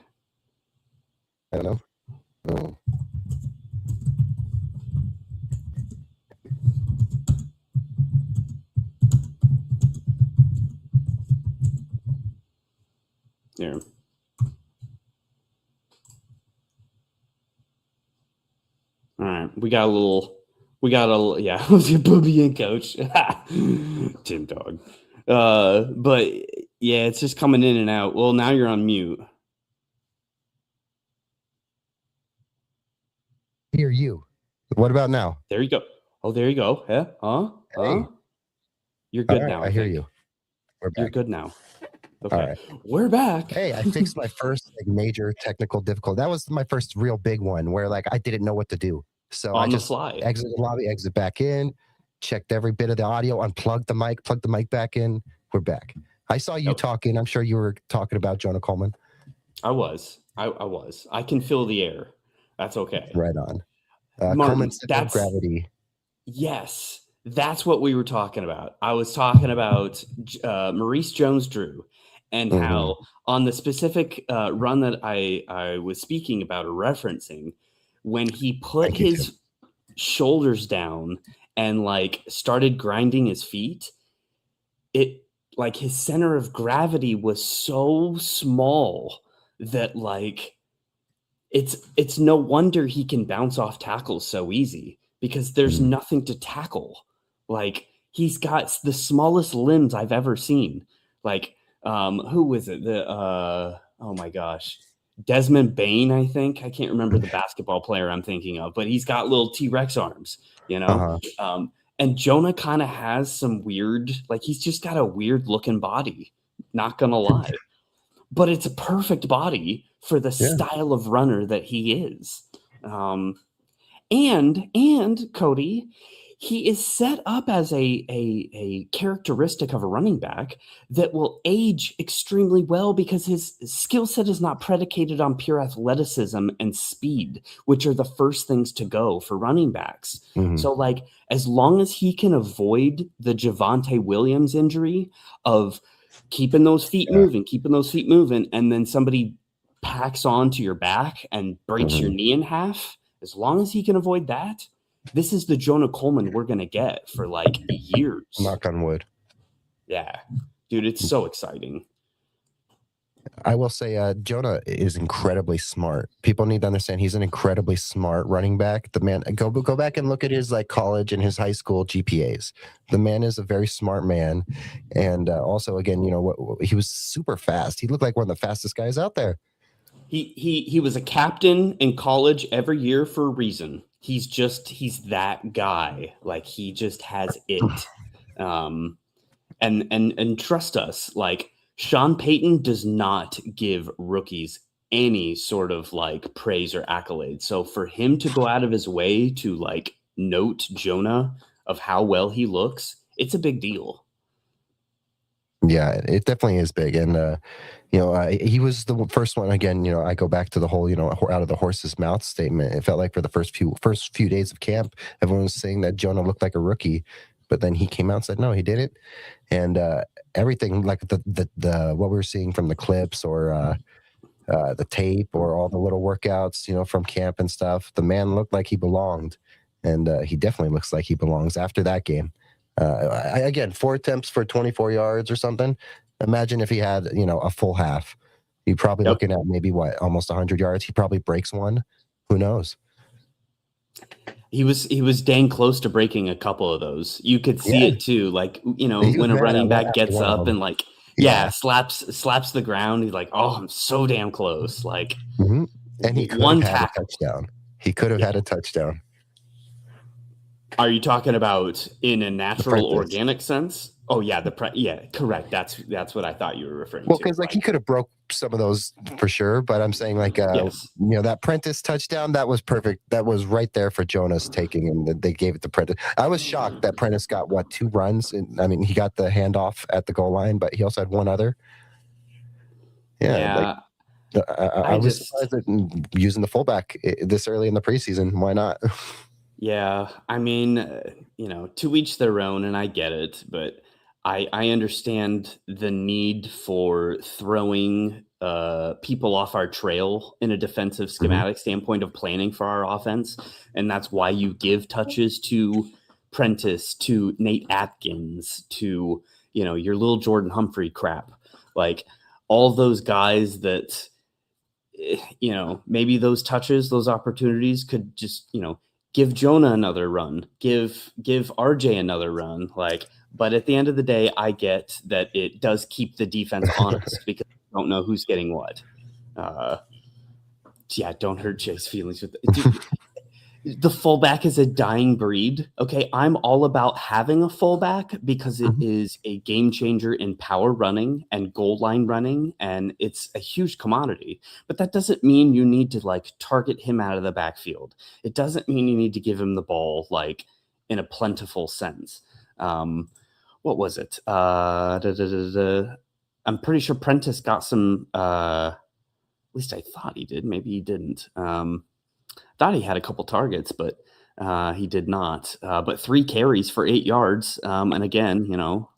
I don't know. Oh. Here. All right, we got a little, yeah, Booby and Coach, Tim Dog. But yeah, it's just coming in and out. Well, now you're on mute. Hear you. What about now? There you go. Oh, there you go. Yeah. Hey. You're good now. I hear you. We're back. You're good now. Okay. All right. We're back. Hey, I fixed my first major technical difficulty. That was my first real big one where I didn't know what to do. So I just exited the lobby, exit back in, checked every bit of the audio, unplugged the mic, plugged the mic back in. We're back. I saw you talking. I'm sure you were talking about Jonah Coleman. I was. I can feel the air. That's okay. Right on. Martin, that's gravity. Yes, that's what we were talking about. I was talking about Maurice Jones-Drew and how on the specific run that I was speaking about or referencing, when he put his shoulders down and started grinding his feet, it his center of gravity was so small that it's no wonder he can bounce off tackles so easy because there's nothing to tackle. He's got the smallest limbs I've ever seen. Who was it? Oh my gosh. Desmond Bain, I think. I can't remember the basketball player I'm thinking of, but he's got little T-Rex arms, and Jonah kind of has some weird, he's just got a weird looking body, not gonna lie. But it's a perfect body for the style of runner that he is. And Cody, he is set up as a characteristic of a running back that will age extremely well because his skill set is not predicated on pure athleticism and speed, which are the first things to go for running backs. Mm-hmm. So, like, as long as he can avoid the Javonte Williams injury of keeping those feet moving, and then somebody packs onto your back and breaks your knee in half, as long as he can avoid that, this is the Jonah Coleman we're going to get for like years. Knock on wood. Yeah. Dude, it's so exciting. I will say Jonah is incredibly smart. People need to understand he's an incredibly smart running back. The man, go back and look at his like college and his high school GPAs. The man is a very smart man. And also, again, you know, he was super fast. He looked like one of the fastest guys out there. He was a captain in college every year for a reason. He's that guy. Like, he just has it. And trust us, like, Sean Payton does not give rookies any sort of like praise or accolade. So for him to go out of his way to like note Jonah of how well he looks, it's a big deal. Yeah, it definitely is big. And, you know, he was the first one. Again, you know, I go back to the whole, you know, out of the horse's mouth statement. It felt like for the first few days of camp, everyone was saying that Jonah looked like a rookie. But then he came out and said, no, he didn't. And everything like the what we were seeing from the clips or the tape or all the little workouts, you know, from camp and stuff, the man looked like he belonged. And he definitely looks like he belongs after that game. Again, 4 attempts for 24 yards or something. Imagine if he had, you know, a full half. You're probably looking at maybe almost 100 yards. He probably breaks one. Who knows? He was dang close to breaking a couple of those. You could see it too. Like, you know, when a running back gets up and like, slaps the ground. He's like, oh, I'm so damn close. Like, and he could have had a touchdown. He could have had a touchdown. Are you talking about in a natural, organic sense? Oh yeah, correct. That's what I thought you were referring to. Well, because like he could have broke some of those for sure, but I'm saying like you know, that Prentice touchdown, that was perfect. That was right there for Jonah's taking, and they gave it to Prentice. I was shocked that Prentice got 2 runs. And, I mean, he got the handoff at the goal line, but he also had one other. Yeah. Like, I was surprised that using the fullback this early in the preseason. Why not? Yeah, I mean, you know, to each their own, and I get it, but I understand the need for throwing people off our trail in a defensive schematic standpoint of planning for our offense, and that's why you give touches to Prentice, to Nate Atkins, to, you know, your little Jordan Humphrey crap, like all those guys that, you know, maybe those touches, those opportunities could just, you know, give Jonah another run, give RJ another run. Like, but at the end of the day, I get that it does keep the defense honest because you don't know who's getting what. Don't hurt Jay's feelings with it. The fullback is a dying breed. Okay, I'm all about having a fullback because it is a game changer in power running and goal line running, and it's a huge commodity. But that doesn't mean you need to like target him out of the backfield. It doesn't mean you need to give him the ball like in a plentiful sense. What was it? I'm pretty sure Prentice got some. At least I thought he did. Maybe he didn't. Thought he had a couple targets, but he did not. But 3 carries for 8 yards. And again, you know,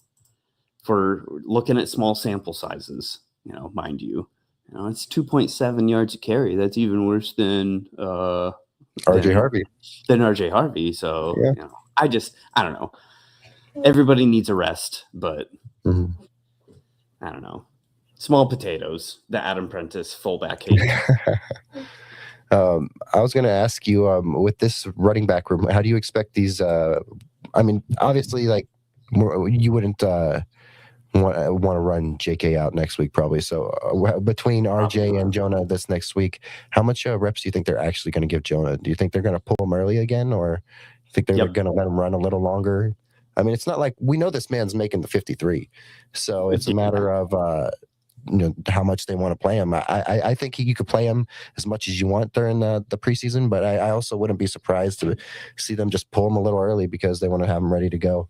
for looking at small sample sizes, you know, mind you, it's 2.7 yards a carry. That's even worse than RJ Harvey. Than RJ Harvey. So, you know, I don't know. Everybody needs a rest, but I don't know. Small potatoes, the Adam Prentice fullback hate. I was going to ask you, with this running back room, how do you expect these? I mean, obviously, like you wouldn't want to run JK out next week, probably. So between RJ and Jonah this next week, how much reps do you think they're actually going to give Jonah? Do you think they're going to pull him early again, or think they're going to let him run a little longer? I mean, it's not like we know this man's making the 53, so it's a matter of how much they want to play him. I think you could play him as much as you want during the preseason, but I also wouldn't be surprised to see them just pull him a little early because they want to have him ready to go.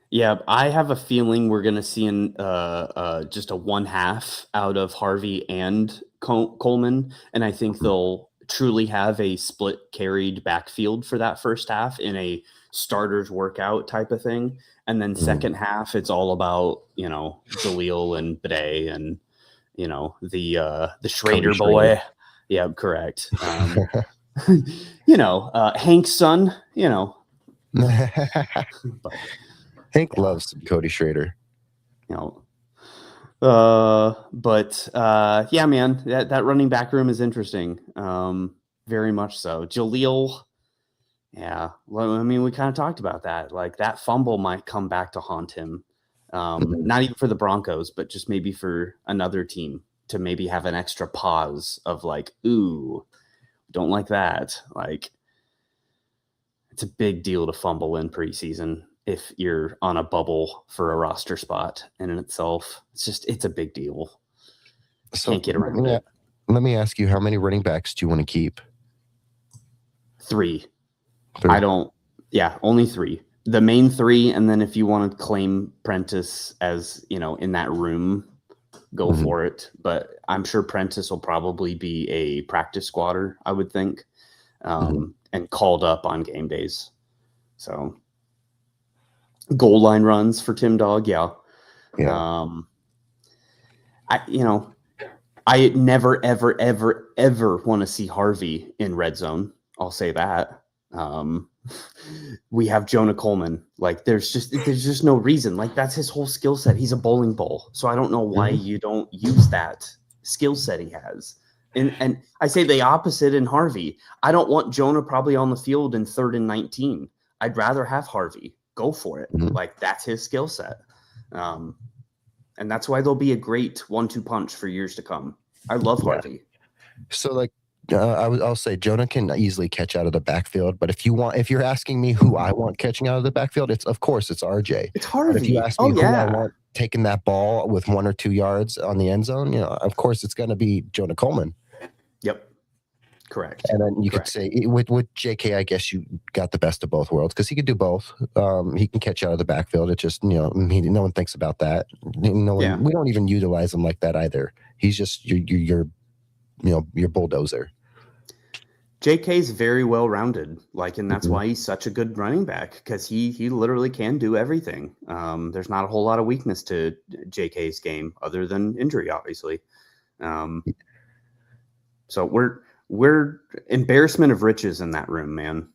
Yeah, I have a feeling we're going to see just a 1/2 out of Harvey and Coleman, and I think they'll truly have a split carried backfield for that first half in a starters workout type of thing, and then second half it's all about Jaleel and Bede and the Schrader boy. Yeah, correct. Hank's son. But, Hank loves Cody Schrader. But yeah, man, that running back room is interesting. Very much so. Jaleel, yeah. Well, I mean, we kind of talked about that. Like that fumble might come back to haunt him. Not even for the Broncos, but just maybe for another team to maybe have an extra pause of like, ooh, don't like that. Like, it's a big deal to fumble in preseason if you're on a bubble for a roster spot in itself. It's a big deal. So can't get around it. Let me ask you, how many running backs do you want to keep? 3. Only 3. The main 3, and then if you want to claim Prentice as, in that room, go for it. But I'm sure Prentice will probably be a practice squatter, I would think, and called up on game days. So goal line runs for Tim Dog, yeah. I never, ever, ever, ever want to see Harvey in red zone. I'll say that. We have Jonah Coleman. Like there's just no reason. Like that's his whole skill set. He's a bowling ball. So I don't know why you don't use that skill set he has. And I say the opposite in Harvey. I don't want Jonah probably on the field in 3rd and 19. I'd rather have Harvey. Go for it. Like that's his skill set. And that's why there'll be a great 1-2 punch for years to come. I love Harvey. So like, I'll say Jonah can easily catch out of the backfield, but if you're asking me who I want catching out of the backfield, it's RJ. It's Harvey. But if you ask me who I want taking that ball with 1 or 2 yards on the end zone, of course it's going to be Jonah Coleman. Yep. Correct. And then you could say with JK, I guess you got the best of both worlds because he could do both. He can catch out of the backfield. It just, no one thinks about that. We don't even utilize him like that either. He's just your bulldozer. JK's very well rounded, and that's why he's such a good running back because he literally can do everything. There's not a whole lot of weakness to JK's game other than injury, obviously. So we're embarrassment of riches in that room, man.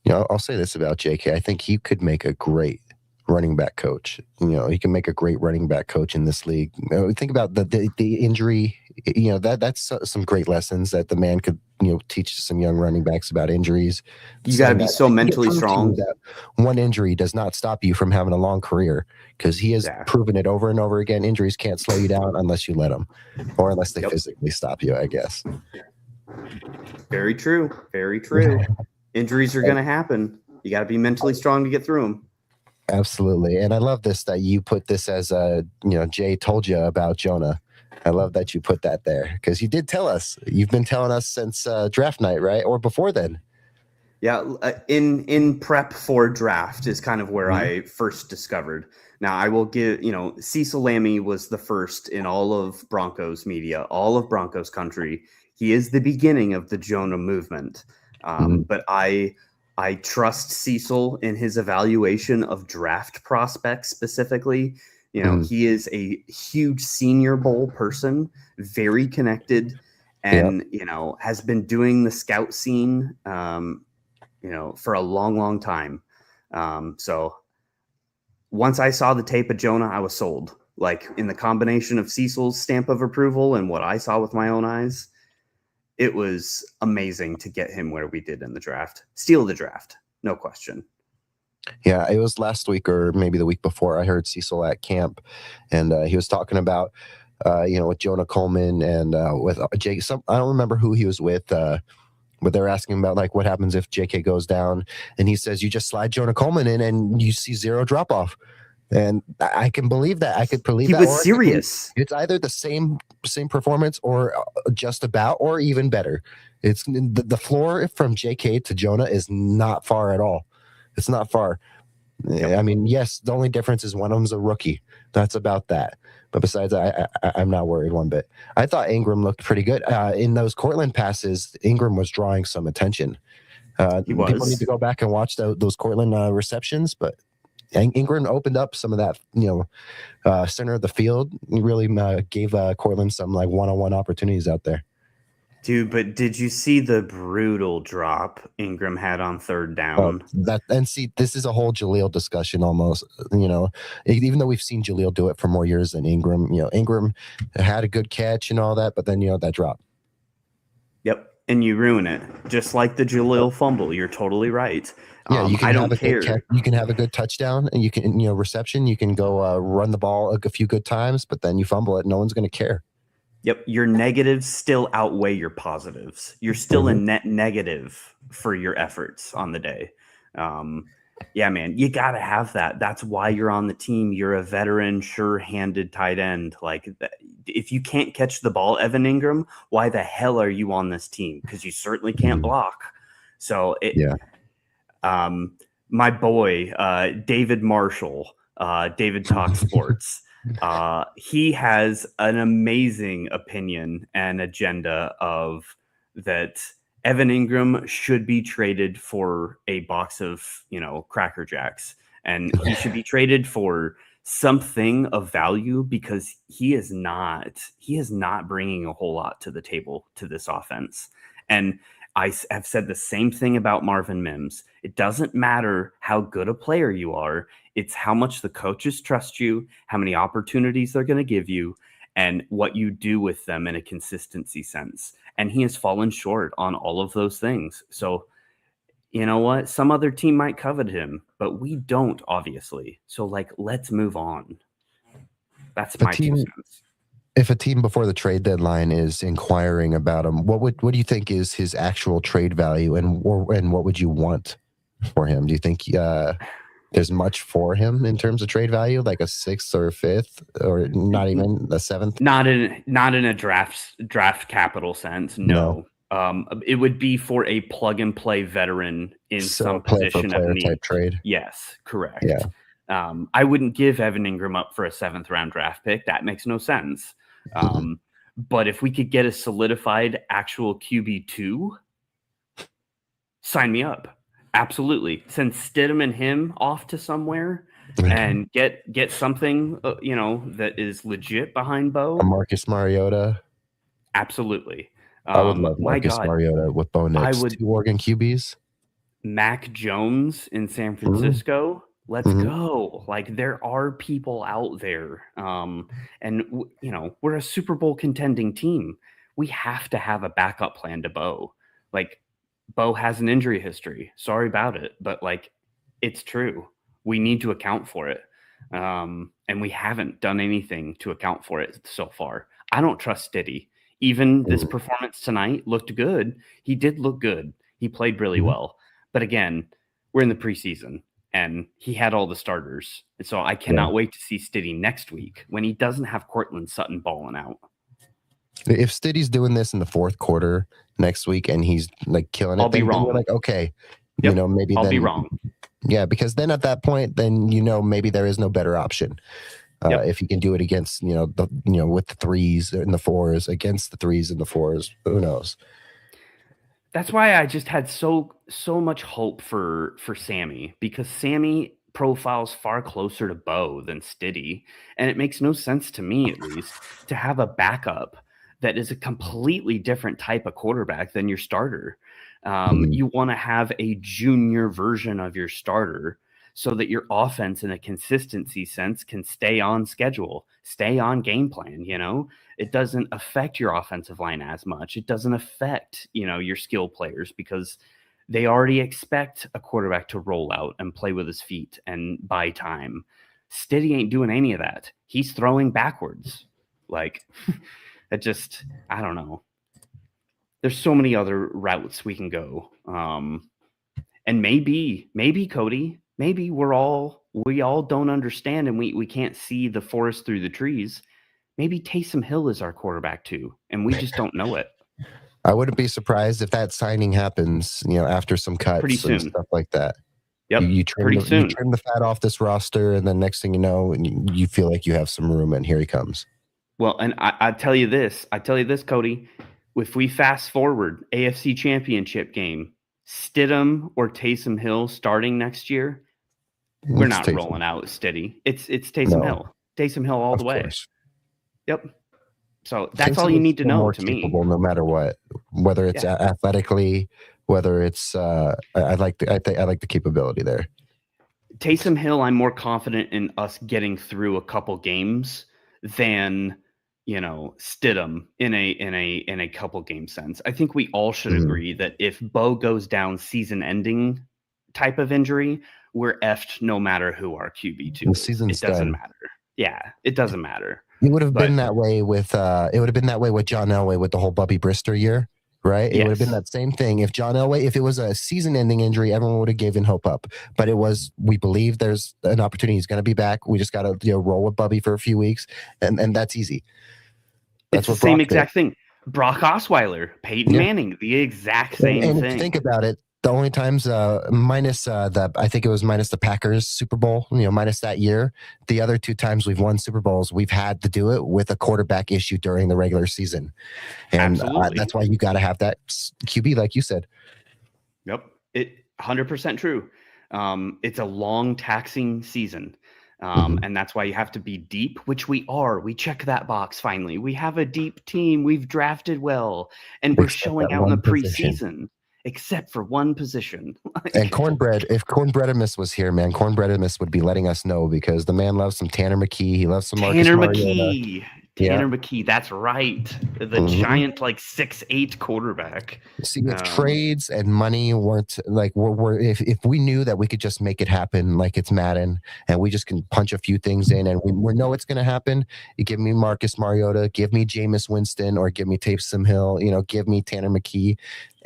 I'll say this about JK. I think he could make a great running back coach. He can make a great running back coach in this league. Think about the injury. That's some great lessons that the man could teach some young running backs about injuries. You got to be so mentally strong. That one injury does not stop you from having a long career because he has proven it over and over again. Injuries can't slow you down unless you let them, or unless they physically stop you, I guess. Very true. Very true. Injuries are going to happen. You got to be mentally strong to get through them. Absolutely. And I love this that you put this as Jay told you about Jonah. I love that you put that there because you did tell us. You've been telling us since draft night, right? Or before then. Yeah. In prep for draft is kind of where I first discovered. Now I will give, Cecil Lammey was the first in all of Broncos media, all of Broncos country. He is the beginning of the Jonah movement. But I trust Cecil in his evaluation of draft prospects specifically. He is a huge Senior Bowl person, very connected, and, has been doing the scout scene, for a long, long time. So once I saw the tape of Jonah, I was sold. Like in the combination of Cecil's stamp of approval and what I saw with my own eyes, it was amazing to get him where we did in the draft. Steal the draft, no question. Yeah, it was last week or maybe the week before. I heard Cecil at camp, and he was talking about, with Jonah Coleman and with Jake. I don't remember who he was with, but they're asking about like what happens if JK goes down, and he says you just slide Jonah Coleman in and you see zero drop off. And I can believe that. I could believe he that. was serious. It's either the same performance or just about, or even better. It's the floor from JK to Jonah is not far at all. It's not far. Yep. I mean, yes, the only difference is one of them's a rookie. That's about that. But besides, I'm not worried one bit. I thought Ingram looked pretty good. In those Cortland passes, Ingram was drawing some attention. People need to go back and watch those Cortland receptions, but Ingram opened up some of that, center of the field. He really gave Cortland some like one-on-one opportunities out there. Dude, but did you see the brutal drop Ingram had on third down? This is a whole Jaleel discussion almost. Even though we've seen Jaleel do it for more years than Ingram, Ingram had a good catch and all that, but then that drop. Yep, and you ruin it, just like the Jaleel fumble. You're totally right. Yeah, you can I don't care. You can have a good touchdown, and you can reception. You can go run the ball a few good times, but then you fumble it. No one's going to care. Yep, your negatives still outweigh your positives. You're still a net negative for your efforts on the day. Yeah, man, you got to have that. That's why you're on the team. You're a veteran, sure-handed tight end. Like, if you can't catch the ball, Evan Ingram, why the hell are you on this team? Because you certainly can't block. So, my boy, David Marshall, David Talk Sports, he has an amazing opinion and agenda of that Evan Ingram should be traded for a box of, Cracker Jacks, and he should be traded for something of value because he is not bringing a whole lot to the table to this offense. And I have said the same thing about Marvin Mims. It doesn't matter how good a player you are. It's how much the coaches trust you, how many opportunities they're going to give you, and what you do with them in a consistency sense. And he has fallen short on all of those things. So, you know what? Some other team might covet him, but we don't, obviously. So, let's move on. That's my 2 cents. If a team before the trade deadline is inquiring about him, what do you think is his actual trade value, and what would you want for him? Do you think there's much for him in terms of trade value, like a 6th or 5th, or not even a 7th? Not in a draft capital sense. No. It would be for a plug and play veteran in some position of need. Type trade. Yes, correct. Yeah. I wouldn't give Evan Ingram up for a 7th round draft pick. That makes no sense. But if we could get a solidified actual QB2, sign me up. Absolutely. Send Stidham and him off to somewhere and get something, that is legit behind Bo. A Marcus Mariota. Absolutely. I would love Marcus Mariota with Bo Nix. 2 Oregon QBs. Mac Jones in San Francisco. Let's go. There are people out there. And we're a Super Bowl contending team. We have to have a backup plan to Bo. Bo has an injury history. Sorry about it, but it's true. We need to account for it. And we haven't done anything to account for it so far. I don't trust Stiddy. Even this performance tonight looked good. He did look good. He played really well. But again, we're in the preseason and he had all the starters. And so I cannot wait to see Stiddy next week when he doesn't have Cortland Sutton balling out. If Stiddy's doing this in the 4th quarter next week and he's killing it, I'll be wrong. We're okay, maybe I'll be wrong. Yeah, because then at that point, then maybe there is no better option. If you can do it against with the 3s and the 4s, against the 3s and the 4s, who knows? That's why I just had so much hope for Sammy, because Sammy profiles far closer to Bo than Stiddy, and it makes no sense to me, at least, to have a backup that is a completely different type of quarterback than your starter. You want to have a junior version of your starter so that your offense in a consistency sense can stay on schedule, stay on game plan. It doesn't affect your offensive line as much. It doesn't affect, your skill players, because they already expect a quarterback to roll out and play with his feet and buy time. Stiddy ain't doing any of that. He's throwing backwards. I don't know. There's so many other routes we can go. And maybe Cody, maybe we all don't understand and we can't see the forest through the trees. Maybe Taysom Hill is our quarterback too, and we just don't know it. I wouldn't be surprised if that signing happens, after some cuts and stuff like that. Yep. You trim the fat off this roster, and then next thing you know, you feel like you have some room, and here he comes. Well, and I tell you this, Cody, if we fast forward AFC Championship game, Stidham or Taysom Hill starting next year, we're not rolling out steady. It's Taysom Hill. Taysom Hill all the way. Yep. So that's all you need to know to me. No matter what, whether it's athletically, whether it's I like the capability there. Taysom Hill, I'm more confident in us getting through a couple games than Stidham in a couple game sense. I think we all should agree that if Bo goes down season-ending type of injury, we're effed no matter who our QB2 is. It doesn't matter. Yeah, it doesn't matter. It would have been that way with John Elway with the whole Bubby Brister year, right? It would have been that same thing. If John Elway, if it was a season-ending injury, everyone would have given hope up. But it was, we believe there's an opportunity. He's going to be back. We just got to roll with Bubby for a few weeks, and that's easy. That's the same exact thing. Brock Osweiler, Peyton Manning, the exact same thing. If you think about it, the only times minus the Packers Super Bowl, minus that year, the other two times we've won Super Bowls, we've had to do it with a quarterback issue during the regular season. And that's why you got to have that QB, like you said. Yep. 100% true. It's a long taxing season. And that's why you have to be deep, which we are. We check that box finally. We have a deep team. We've drafted well. And we're showing out in the preseason. Except for one position. And Cornbread, if Cornbreadimus was here, man, Cornbreadimus would be letting us know, because the man loves some Tanner McKee. He loves some Marcus Mariota. Tanner McKee, that's right. The giant, 6'8" quarterback. See, if trades and money weren't if we knew that we could just make it happen like it's Madden, and we just can punch a few things in and we know it's going to happen, you give me Marcus Mariota, give me Jameis Winston, or give me Taysom Hill, give me Tanner McKee,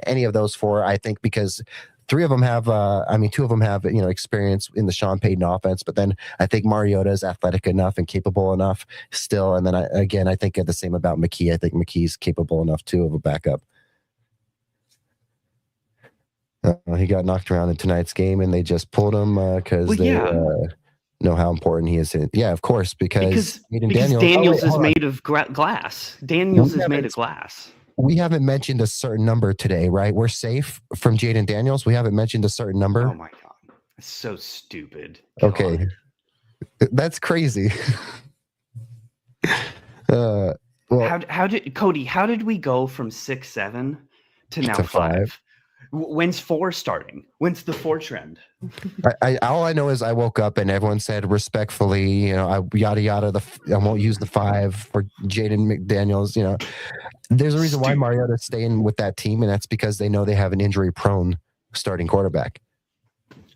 any of those four, I think, because two of them have experience in the Sean Payton offense, but then I think Mariota is athletic enough and capable enough still. And then I think the same about McKee. I think McKee's capable enough too of a backup. He got knocked around in tonight's game, and they just pulled him because they know how important he is. Yeah, of course, because Daniels is made of glass. Daniels is made of glass. We haven't mentioned a certain number today, right? We're safe from Jaden Daniels. We haven't mentioned a certain number. Oh my God. That's so stupid. God. Okay. That's crazy. How did we go from 6'7" to now 5? When's 4 starting? When's the 4 trend? All I know is I woke up and everyone said respectfully, yada yada. I won't use the 5 for Jaden McDaniels. There's a reason why Mariota's staying with that team, and that's because they know they have an injury-prone starting quarterback.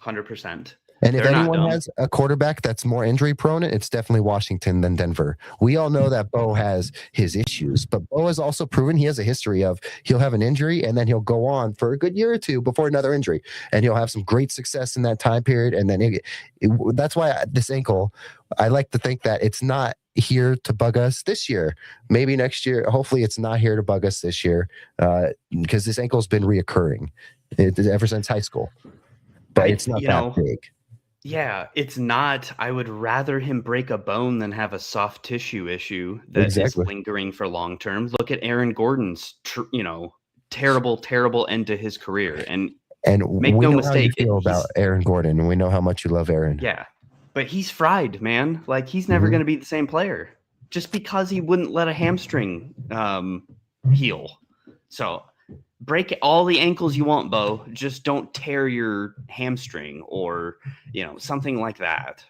100%. And if anyone has a quarterback that's more injury prone, it's definitely Washington than Denver. We all know that Bo has his issues, but Bo has also proven he has a history of he'll have an injury and then he'll go on for a good year or two before another injury, and he'll have some great success in that time period. And then that's why this ankle, I like to think that it's not here to bug us this year. Maybe next year. Hopefully it's not here to bug us this year, because this ankle's been reoccurring ever since high school. But it's not that big. Yeah, it's not. I would rather him break a bone than have a soft tissue issue that is lingering for long term. Look at Aaron Gordon's, terrible end to his career. And make no mistake, how you feel about Aaron Gordon, and we know how much you love Aaron. Yeah, but he's fried, man. He's never going to be the same player just because he wouldn't let a hamstring heal. So break all the ankles you want, Bo. Just don't tear your hamstring or, something like that.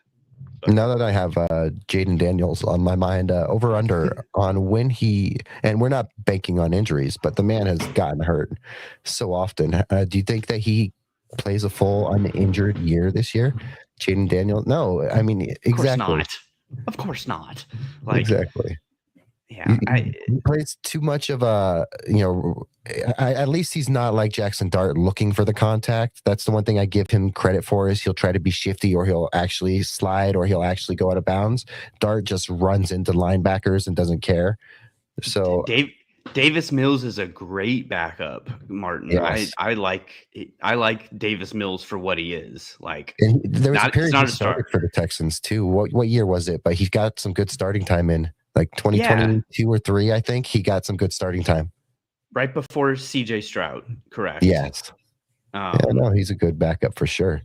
But now that I have Jaden Daniels on my mind, over under on when and we're not banking on injuries, but the man has gotten hurt so often. Do you think that he plays a full uninjured year this year? Jaden Daniels? No, I mean, exactly. Of course not. Exactly. Yeah, he plays too much of a, at least he's not like Jackson Dart looking for the contact. That's the one thing I give him credit for is he'll try to be shifty or he'll actually slide or he'll actually go out of bounds. Dart just runs into linebackers and doesn't care. So Davis Mills is a great backup, Martin. Yes. I like Davis Mills for what he is. Like, and there was a he's period not he a star. started for the Texans too. What year was it? But he got some good starting time in like 2022 or 3, I think. He got some good starting time. Right before CJ Stroud, correct? Yes. No, he's a good backup for sure.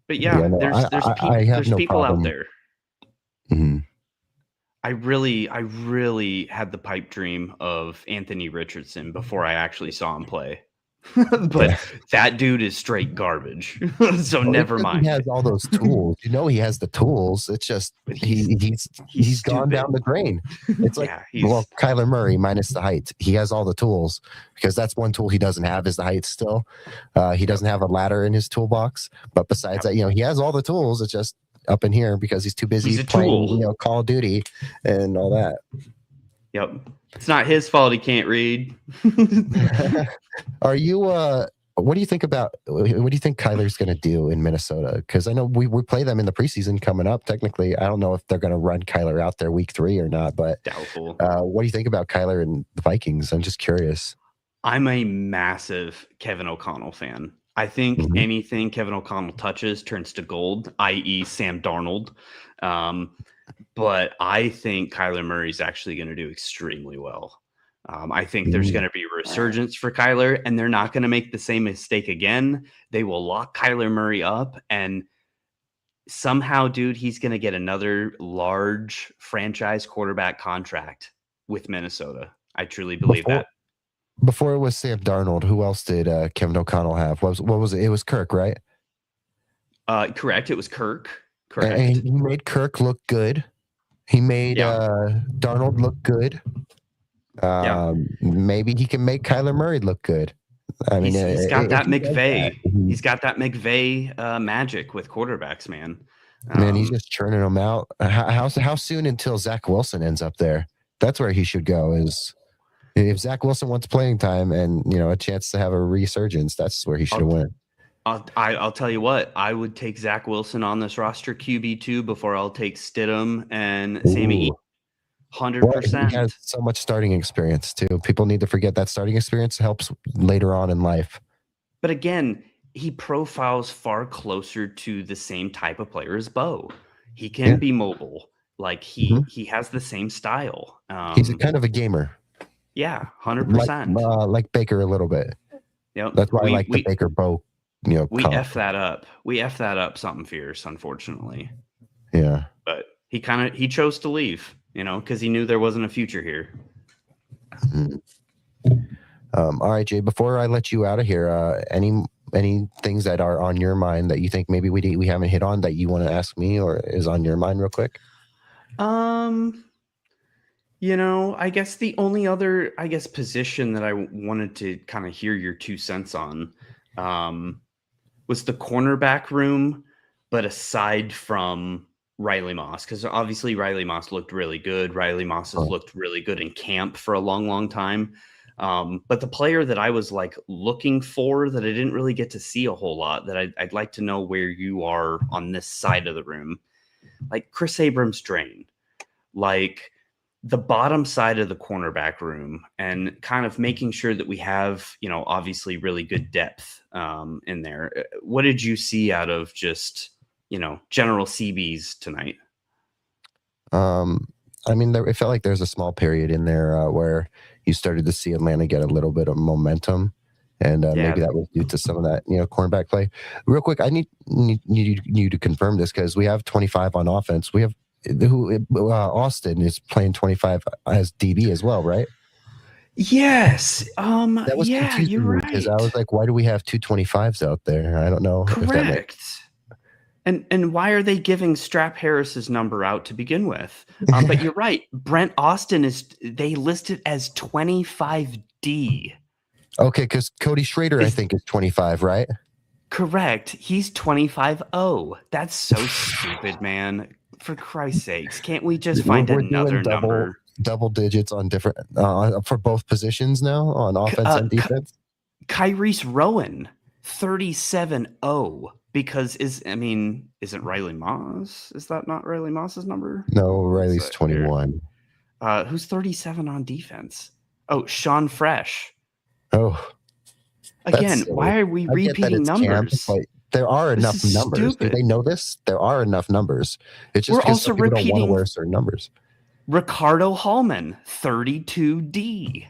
But there's people out there. Mm-hmm. I really had the pipe dream of Anthony Richardson before I actually saw him play. But that dude is straight garbage. So never mind. He has all those tools. He has the tools. It's just he's gone down the drain. It's like Kyler Murray minus the height. He has all the tools because that's one tool he doesn't have is the height still. He doesn't have a ladder in his toolbox. But besides that, he has all the tools. It's just up in here because he's too busy playing Call of Duty and all that. Yep. It's not his fault he can't read. Are you what do you think Kyler's going to do in Minnesota? Because I know we play them in the preseason coming up. Technically, I don't know if they're going to run Kyler out there week 3 or not, but doubtful. What do you think about Kyler and the Vikings? I'm just curious. I'm a massive Kevin O'Connell fan. I think anything Kevin O'Connell touches turns to gold, i.e. Sam Darnold. But I think Kyler Murray's actually going to do extremely well. I think there's going to be a resurgence for Kyler, and they're not going to make the same mistake again. They will lock Kyler Murray up, and somehow, dude, he's going to get another large franchise quarterback contract with Minnesota. I truly believe that. Before it was Sam Darnold, who else did Kevin O'Connell have? What was it? It was Kirk, right? Correct. It was Kirk. Correct. And he made Kirk look good. He made Darnold look good. Maybe he can make Kyler Murray look good. I mean, he's got that McVay. He's got that McVay magic with quarterbacks, man. Man, he's just churning them out. How soon until Zach Wilson ends up there? That's where he should go. Is if Zach Wilson wants playing time and a chance to have a resurgence, that's where he should have went. I'll tell you what, I would take Zach Wilson on this roster QB2 before I'll take Stidham and Sammy. 100%. He has so much starting experience too. People need to forget that starting experience helps later on in life. But again, he profiles far closer to the same type of player as Bo. He can be mobile. Like he has the same style. He's a kind of a gamer. Yeah, 100%. Like Baker a little bit. Yep. That's why I like the Baker Bo. We F that up. We F that up something fierce, unfortunately. Yeah. But he chose to leave, because he knew there wasn't a future here. All right, Jay, before I let you out of here, any things that are on your mind that you think maybe we haven't hit on that you want to ask me or is on your mind real quick? I guess the only other, position that I wanted to kind of hear your 2 cents on was the cornerback room, but aside from Riley Moss, because obviously Riley Moss looked really good. Riley Moss has looked really good in camp for a long, long time. But the player that I was looking for that I didn't really get to see a whole lot, that I'd like to know where you are on this side of the room, like Chris Abrams-Drain, like the bottom side of the cornerback room, and kind of making sure that we have, obviously really good depth in there. What did you see out of just, general CBs tonight? I mean, it felt like there's a small period in there where you started to see Atlanta get a little bit of momentum, and maybe that was due to some of that, cornerback play. Real quick, I need you to confirm this because we have 25 on offense. We have Austin is playing 25 as DB as well, right? Yes. That was confusing you're right. Because I was like, why do we have 2 25s out there? I don't know. Correct. And why are they giving Strap Harris's number out to begin with? But you're right. Brent Austin they listed as 25D. Okay, because Cody Schrader, I think, is 25, right? Correct. He's 25-0. That's so stupid, man. For Christ's sakes, can't we just find another number? double digits on different for both positions now on offense and defense. Kyrie's Rowan 37-0 because isn't Riley Moss? Is that not Riley Moss's number? No, Riley's 21. Who's 37 on defense? Oh, Sean Fresh. Oh, again, why are we repeating numbers? Camp, but there are enough numbers. Stupid. Do they know this? There are enough numbers. It's just we're also people repeating don't want to wear certain numbers. Ricardo Hallman 32D.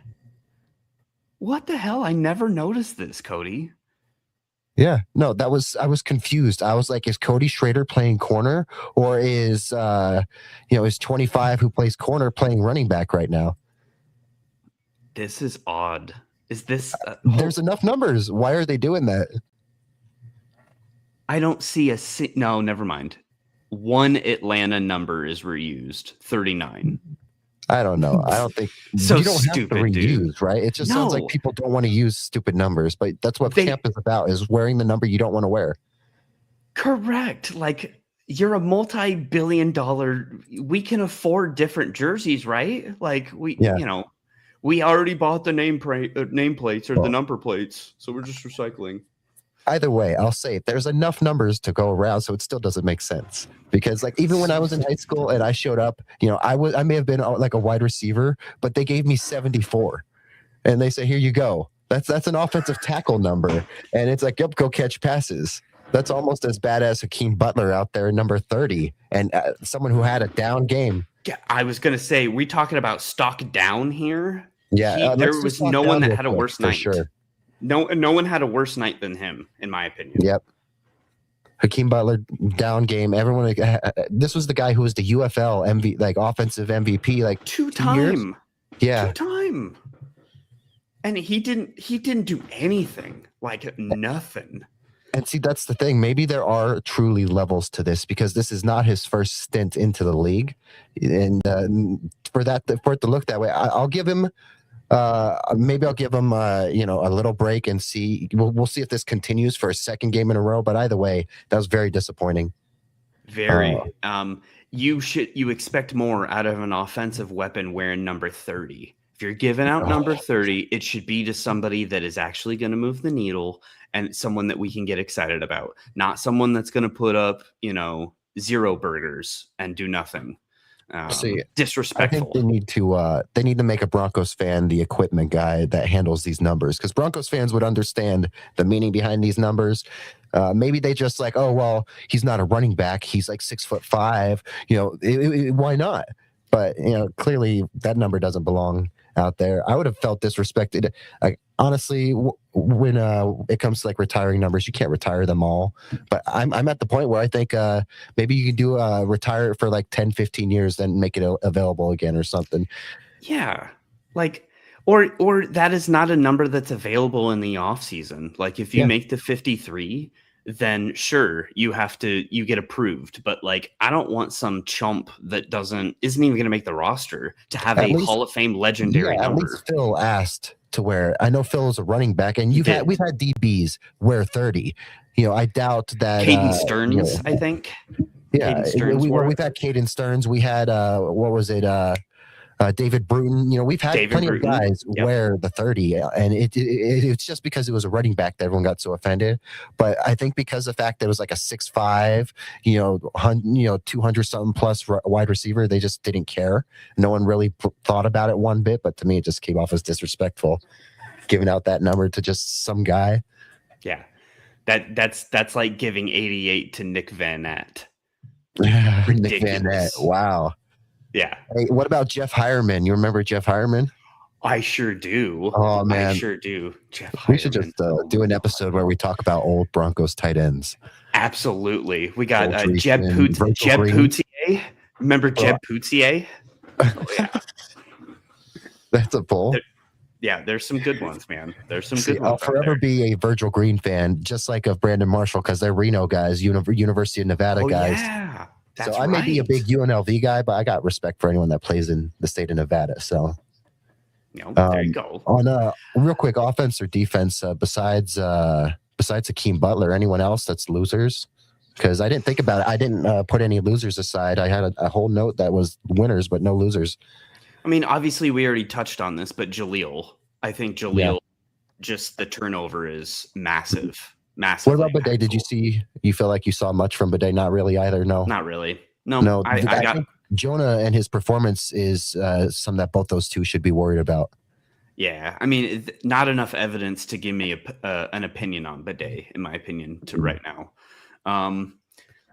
What the hell? I never noticed this, Cody. Yeah, no, I was confused. I was like, is Cody Schrader playing corner, or is is 25 who plays corner playing running back right now? This is odd. Is this there's enough numbers. Why are they doing that? I don't see no, never mind. One Atlanta number is reused, 39. I don't know. I don't think so you don't stupid, have to reuse, dude. Right? It just sounds like people don't want to use stupid numbers, but that's what camp is about, is wearing the number you don't want to wear. Correct. Like, you're a multi-billion-dollar, we can afford different jerseys, right? Like, we already bought the nameplates or the number plates, so we're just recycling. Either way, I'll say there's enough numbers to go around, so it still doesn't make sense. Because like even when I was in high school and I showed up, I may have been like a wide receiver, but they gave me 74, and they say, "Here you go." That's an offensive tackle number, and it's like, "Yep, go catch passes." That's almost as bad as Hakeem Butler out there, number 30, and someone who had a down game. Yeah, I was gonna say, we talking about stock down here. Yeah, there was no one that had a worse night. Sure. No one had a worse night than him, in my opinion. Yep. Hakeem Butler, down game. Everyone. This was the guy who was the UFL offensive MVP, like 2 time. Yeah, 2 time. And he didn't do anything, like nothing. And see, that's the thing. Maybe there are truly levels to this, because this is not his first stint into the league, and for it to look that way, I'll give him. Maybe I'll give him a little break and see. We'll see if this continues for a second game in a row. But either way, that was very disappointing. Very. You expect more out of an offensive weapon wearing number 30. If you're giving out number 30, it should be to somebody that is actually going to move the needle and someone that we can get excited about, not someone that's going to put up 0 burgers and do nothing. Disrespectful. I think they need to make a Broncos fan the equipment guy that handles these numbers, because Broncos fans would understand the meaning behind these numbers. Maybe they just like, oh well, he's not a running back, he's like 6'5", why not? But clearly that number doesn't belong out there. I would have felt disrespected. Honestly, when it comes to like retiring numbers, you can't retire them all. But I'm at the point where I think maybe you can do retire it for like 10, 15 years, then make it available again or something. Yeah, like or that is not a number that's available in the off season. Like if you make the 53, then sure you get approved. But like I don't want some chump that isn't even going to make the roster to have a Hall of Fame legendary number. At least Phil asked to wear. I know Phil is a running back, and we've had DBs wear 30. I doubt that. Caden Stearns, I think. Yeah, we've had Caden Stearns. We had what was it? David Bruton. We've had plenty of guys wear the 30, and it's just because it was a running back that everyone got so offended. But I think because of the fact that it was like a 6'5", 200 something plus wide receiver, they just didn't care. No one really thought about it one bit. But to me, it just came off as disrespectful, giving out that number to just some guy. Yeah, that's like giving 88 to Nick Van Nett. Nick Van Nett. Wow. Yeah. Hey, what about Jeff Hireman? You remember Jeff Hireman? I sure do. Oh man, I sure do. Jeff Hireman. We should just do an episode where we talk about old Broncos tight ends. Absolutely. We got Jeb Poutier. Remember Jeb Poutier? Oh, yeah. That's a pull. There's some good ones, man. There's some good ones. I'll forever be a Virgil Green fan, just like of Brandon Marshall, because they're Reno guys, University of Nevada guys. Yeah. So I may be a big UNLV guy, but I got respect for anyone that plays in the state of Nevada. So there you go. On real quick, offense or defense, besides Hakeem Butler, anyone else that's losers? Because I didn't think about it. I didn't put any losers aside. I had a whole note that was winners, but no losers. I mean, obviously we already touched on this, but Jaleel. I think Jaleel, just the turnover is massive. Massively. What about Bidet? Did you feel like you saw much from Bidet? Not really either. No. Not really. No. I think Jonah and his performance is something that both those two should be worried about. Yeah, I mean, not enough evidence to give me an opinion on Bidet, in my opinion, to right now.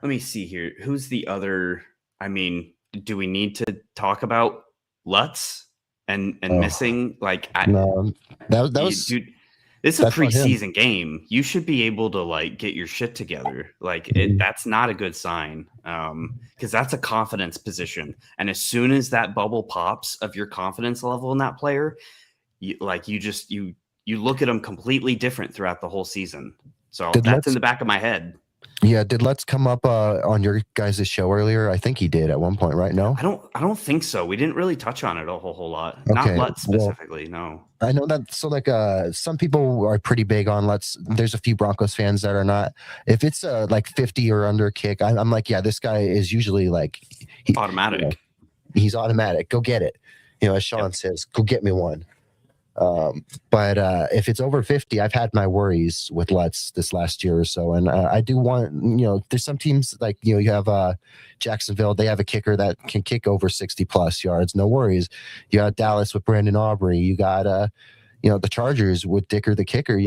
Let me see here. Who's the other? I mean, do we need to talk about Lutz and missing? Like, no, that was. Dude, this is a preseason game. You should be able to like get your shit together. Like, that's not a good sign, because that's a confidence position. And as soon as that bubble pops of your confidence level in that player, you look at them completely different throughout the whole season. So that's in the back of my head. Yeah, did Let's come up on your guys' show earlier? I think he did at one point, right? No, I don't think so. We didn't really touch on it a whole lot. Okay. Not Let's specifically. No, I know that. So like, some people are pretty big on Let's. There's a few Broncos fans that are not. If it's like 50 or under kick, I'm like, yeah, this guy is usually like automatic. He's automatic. Go get it. As Sean says, go get me one. But if it's over 50, I've had my worries with Let's this last year or so, and I do want, there's some teams like you have Jacksonville, they have a kicker that can kick over 60 plus yards, no worries. You got Dallas with Brandon Aubrey, you got the Chargers with Dicker the kicker.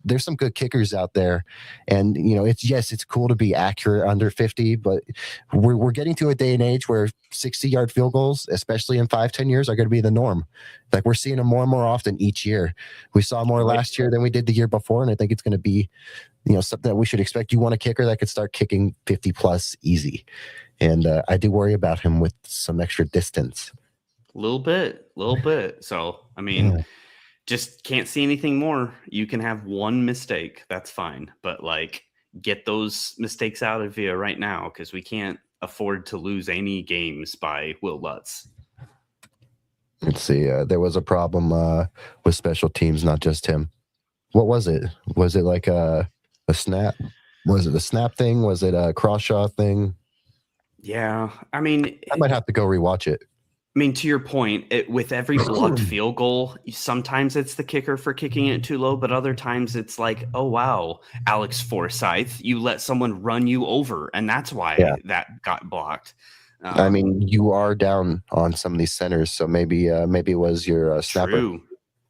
There's some good kickers out there, and it's cool to be accurate under 50, but we're getting to a day and age where 60-yard field goals, especially in 5-10 years, are going to be the norm. Like, we're seeing them more and more often each year. We saw more last year than we did the year before, and I think it's going to be something that we should expect. You want a kicker that could start kicking 50 plus easy, and I do worry about him with some extra distance. A little bit. So I mean. Just can't see anything more. You can have one mistake. That's fine. But like, get those mistakes out of you right now, because we can't afford to lose any games by Will Lutz. Let's see. There was a problem with special teams, not just him. What was it? Was it like a snap? Was it a snap thing? Was it a cross-shot thing? Yeah. I mean, I might have to go rewatch it. I mean, to your point, with every blocked field goal, sometimes it's the kicker for kicking it too low, but other times it's like, oh, wow, Alex Forsyth, you let someone run you over, and that's why that got blocked. I mean, you are down on some of these centers, so maybe it was your snapper. True.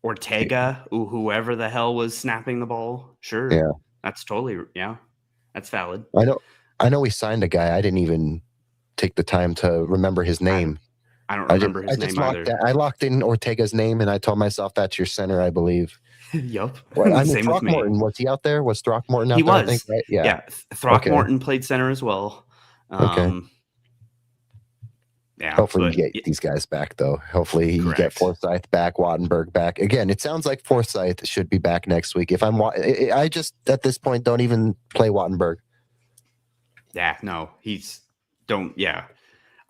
Ortega, whoever the hell was snapping the ball. Sure. Yeah. That's totally, that's valid. I know we signed a guy. I didn't even take the time to remember his name. I don't remember his name either. I locked in Ortega's name, and I told myself that's your center, I believe. Yup. Same Throckmorton, with me. Was he out there? Was Throckmorton out there? He was. I think, right? Yeah. Throckmorton played center as well. Okay. Yeah. Hopefully you get these guys back, though. Hopefully you get Forsyth back, Wattenberg back. Again, it sounds like Forsyth should be back next week. I just, at this point, don't even play Wattenberg. Yeah, no.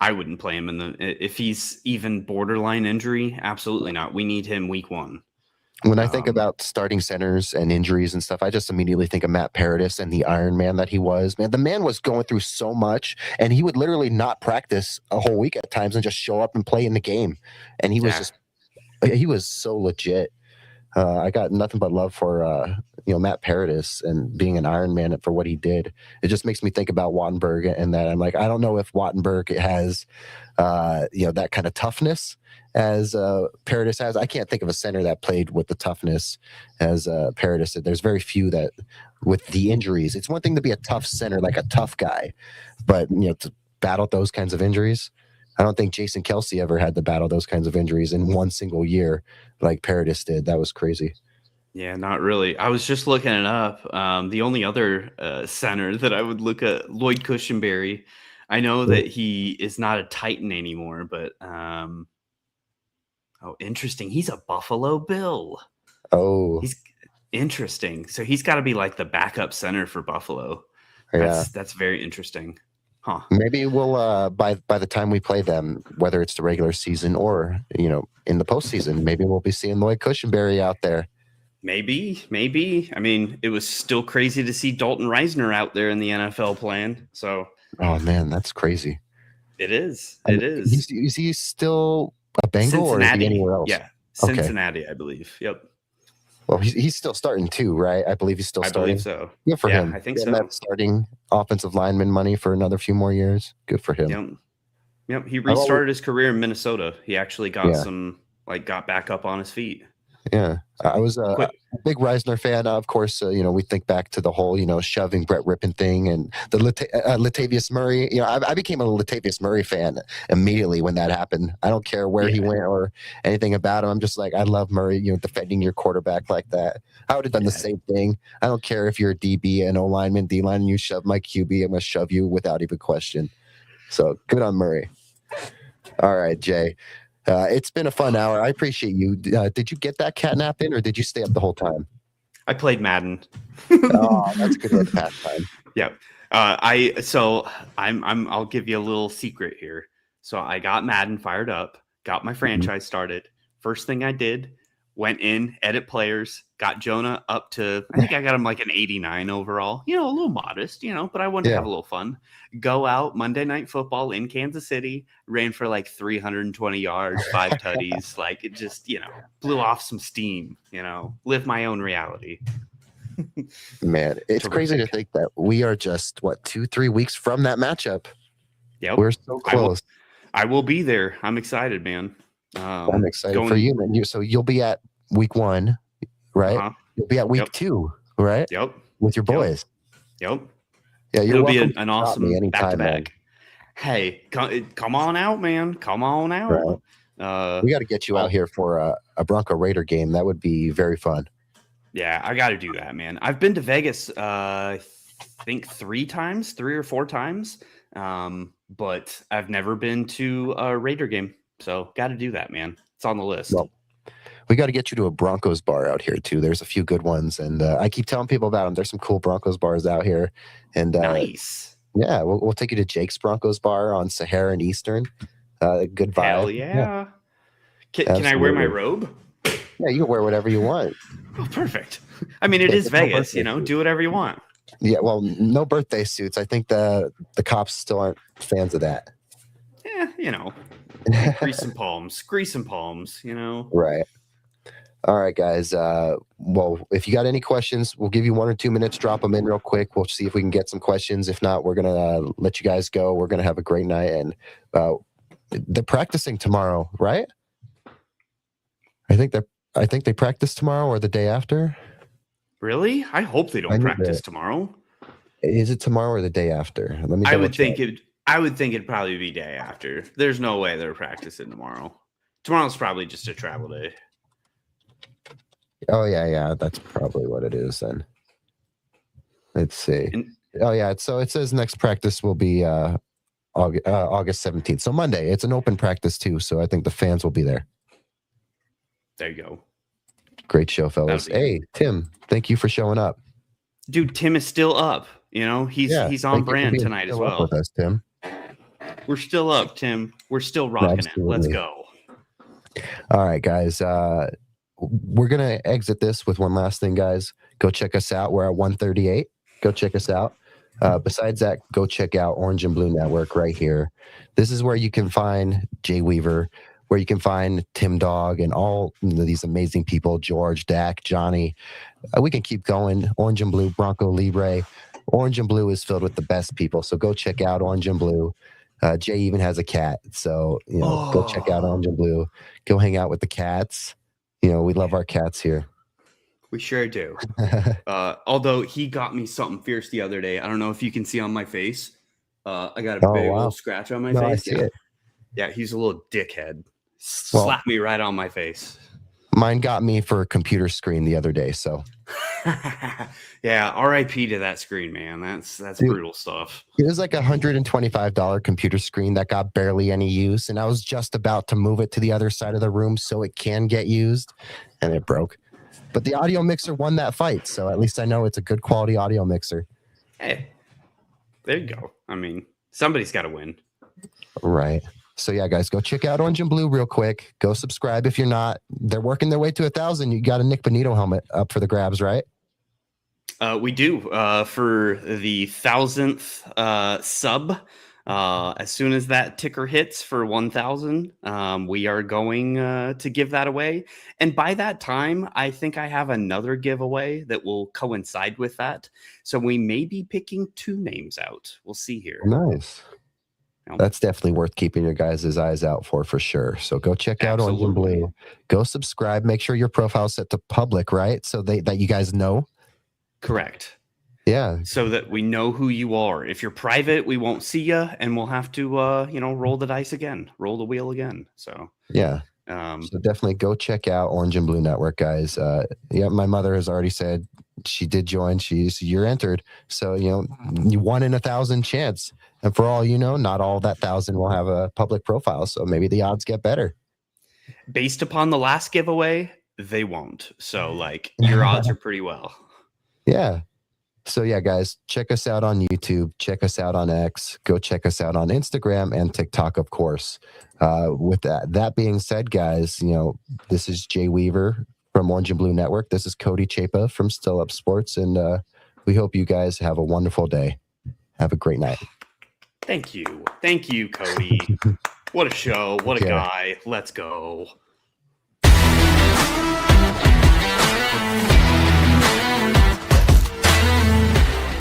I wouldn't play him if he's even borderline injury. Absolutely not. We need him week 1. When I think about starting centers and injuries and stuff, I just immediately think of Matt Paradis and the Iron Man that he was. Man, the man was going through so much, and he would literally not practice a whole week at times and just show up and play in the game. And he was he was so legit. I got nothing but love for Matt Paradis and being an Iron Man for what he did. It just makes me think about Wattenberg, and that I'm like, I don't know if Wattenberg has that kind of toughness as Paradis has. I can't think of a center that played with the toughness as Paradis did. There's very few that, with the injuries. It's one thing to be a tough center, like a tough guy, but to battle those kinds of injuries. I don't think Jason Kelsey ever had to battle those kinds of injuries in one single year like Paradis did. That was crazy. Yeah, not really. I was just looking it up. The only other center that I would look at, Lloyd Cushenberry. I know that he is not a Titan anymore, but interesting. He's a Buffalo Bill. Oh, he's interesting. So he's got to be like the backup center for Buffalo. That's very interesting. Huh. Maybe we'll by the time we play them, whether it's the regular season or in the postseason, maybe we'll be seeing Lloyd Cushenberry out there. Maybe. I mean, it was still crazy to see Dalton Reisner out there in the NFL plan. So, oh man, that's crazy. It is. It is. Is he still a Bengal or is he anywhere else? Yeah, Cincinnati, I believe. Yep. Well, he's still starting too, right? I believe he's still starting. I believe so. Good for him. I think so. That starting offensive lineman money for another few more years. Good for him. Yep. He restarted his career in Minnesota. He actually got got back up on his feet. Yeah, I was a big Reisner fan. Of course, we think back to the whole, shoving Brett Rippon thing and the Latavius Murray. I became a Latavius Murray fan immediately when that happened. I don't care where he went or anything about him. I'm just like, I love Murray, defending your quarterback like that. I would have done the same thing. I don't care if you're a DB, an O-lineman, D-line, and you shove my QB. I'm going to shove you without even question. So good on Murray. All right, Jay. It's been a fun hour. I appreciate you. Did you get that cat nap in, or did you stay up the whole time? I played Madden. Oh, that's a good way to pass time. Yeah. I'll give you a little secret here. So I got Madden fired up, got my franchise started. First thing I did, went in, edit players, got Jonah up to, I think I got him like an 89 overall. A little modest, but I wanted to have a little fun. Go out Monday Night Football in Kansas City, ran for like 320 yards, 5 tutties. Like it just, blew off some steam, live my own reality. Man, it's crazy to think that we are just, 2-3 weeks from that matchup. Yeah, we're so close. I will be there. I'm excited, man. I'm excited for you, man. So you'll be at week 1, right? Uh-huh. You'll be at week 2, right? Yep. With your boys. Yep. Yeah, it'll be an awesome back-to-back. Hey, come on out, man. Come on out. Right. We got to get you out here for a Bronco Raider game. That would be very fun. Yeah, I got to do that, man. I've been to Vegas, I think 3 or 4 times, but I've never been to a Raider game. So got to do that, man. It's on the list. Well, we got to get you to a Broncos bar out here too. There's a few good ones, and I keep telling people about them. There's some cool Broncos bars out here, and nice. Yeah, we'll take you to Jake's Broncos bar on Sahara and Eastern. Good vibe. Hell yeah. Can I wear my robe? Yeah, you can wear whatever you want. Oh, perfect. I mean, it is Vegas. Do whatever you want. Yeah, well, no birthday suits. I think the cops still aren't fans of that. Yeah, grease and palms. Right. All right, guys. Well, if you got any questions, we'll give you 1 or 2 minutes. Drop them in real quick. We'll see if we can get some questions. If not, we're gonna let you guys go. We're gonna have a great night, and they're practicing tomorrow, right? I think they practice tomorrow or the day after. Really? I hope they don't practice tomorrow. Is it tomorrow or the day after? Let me. I would think it'd probably be day after. There's no way they're practicing tomorrow. Tomorrow's probably just a travel day. Oh yeah, that's probably what it is then. Let's see. So it says next practice will be August 17th. So Monday. It's an open practice too, so I think the fans will be there. There you go. Great show, fellas. Hey, Tim, thank you for showing up. Dude, Tim is still up. He's on brand tonight as well. With us, Tim. We're still up, Tim. We're still rocking it. Let's go. All right, guys. We're going to exit this with one last thing, guys. Go check us out. We're at 138. Go check us out. Besides that, go check out Orange and Blue Network right here. This is where you can find Jay Weaver, where you can find Tim Dog and all these amazing people, George, Dak, Johnny. We can keep going. Orange and Blue, Bronco Libre. Orange and Blue is filled with the best people. So go check out Orange and Blue. Jay even has a cat. So, go check out Orange and Blue. Go hang out with the cats. We love our cats here. We sure do. Although he got me something fierce the other day. I don't know if you can see on my face. I got a big old scratch on my face. I see it. Yeah, he's a little dickhead. Slapped me right on my face. Mine got me for a computer screen the other day, so. Yeah, RIP to that screen, man. That's brutal stuff. It was like $125 computer screen that got barely any use, and I was just about to move it to the other side of the room so it can get used, and it broke. But the audio mixer won that fight, so at least I know it's a good quality audio mixer. Hey, there you go. I mean, somebody's got to win. Right. So yeah, guys, go check out Orange and Blue real quick. Go subscribe if you're not. They're working their way to 1,000. You got a Nick Bonito helmet up for the grabs, right? We do. For the 1,000th sub, As soon as that ticker hits for 1,000, we are going to give that away. And by that time, I think I have another giveaway that will coincide with that. So we may be picking 2 names out. We'll see here. Nice. That's definitely worth keeping your guys' eyes out for sure. So go check out Orange and Blue. Go subscribe. Make sure your profile's set to public, right? So that you guys know. Correct. Yeah. So that we know who you are. If you're private, we won't see you, and we'll have to, roll the dice again, roll the wheel again. So yeah. So definitely go check out Orange and Blue Network, guys. Yeah, my mother has already said she did join. You're entered. So, you 1 in 1,000 chance. And for all you know, not all that 1,000 will have a public profile. So maybe the odds get better. Based upon the last giveaway, they won't. So your odds are pretty well. Yeah. So yeah, guys, check us out on YouTube. Check us out on X. Go check us out on Instagram and TikTok, of course. With that being said, guys, this is Jay Weaver from Orange and Blue Network. This is Cody Chapa from Still Up Sports, and we hope you guys have a wonderful day. Have a great night. Thank you, Cody. What a show! What a guy! Let's go.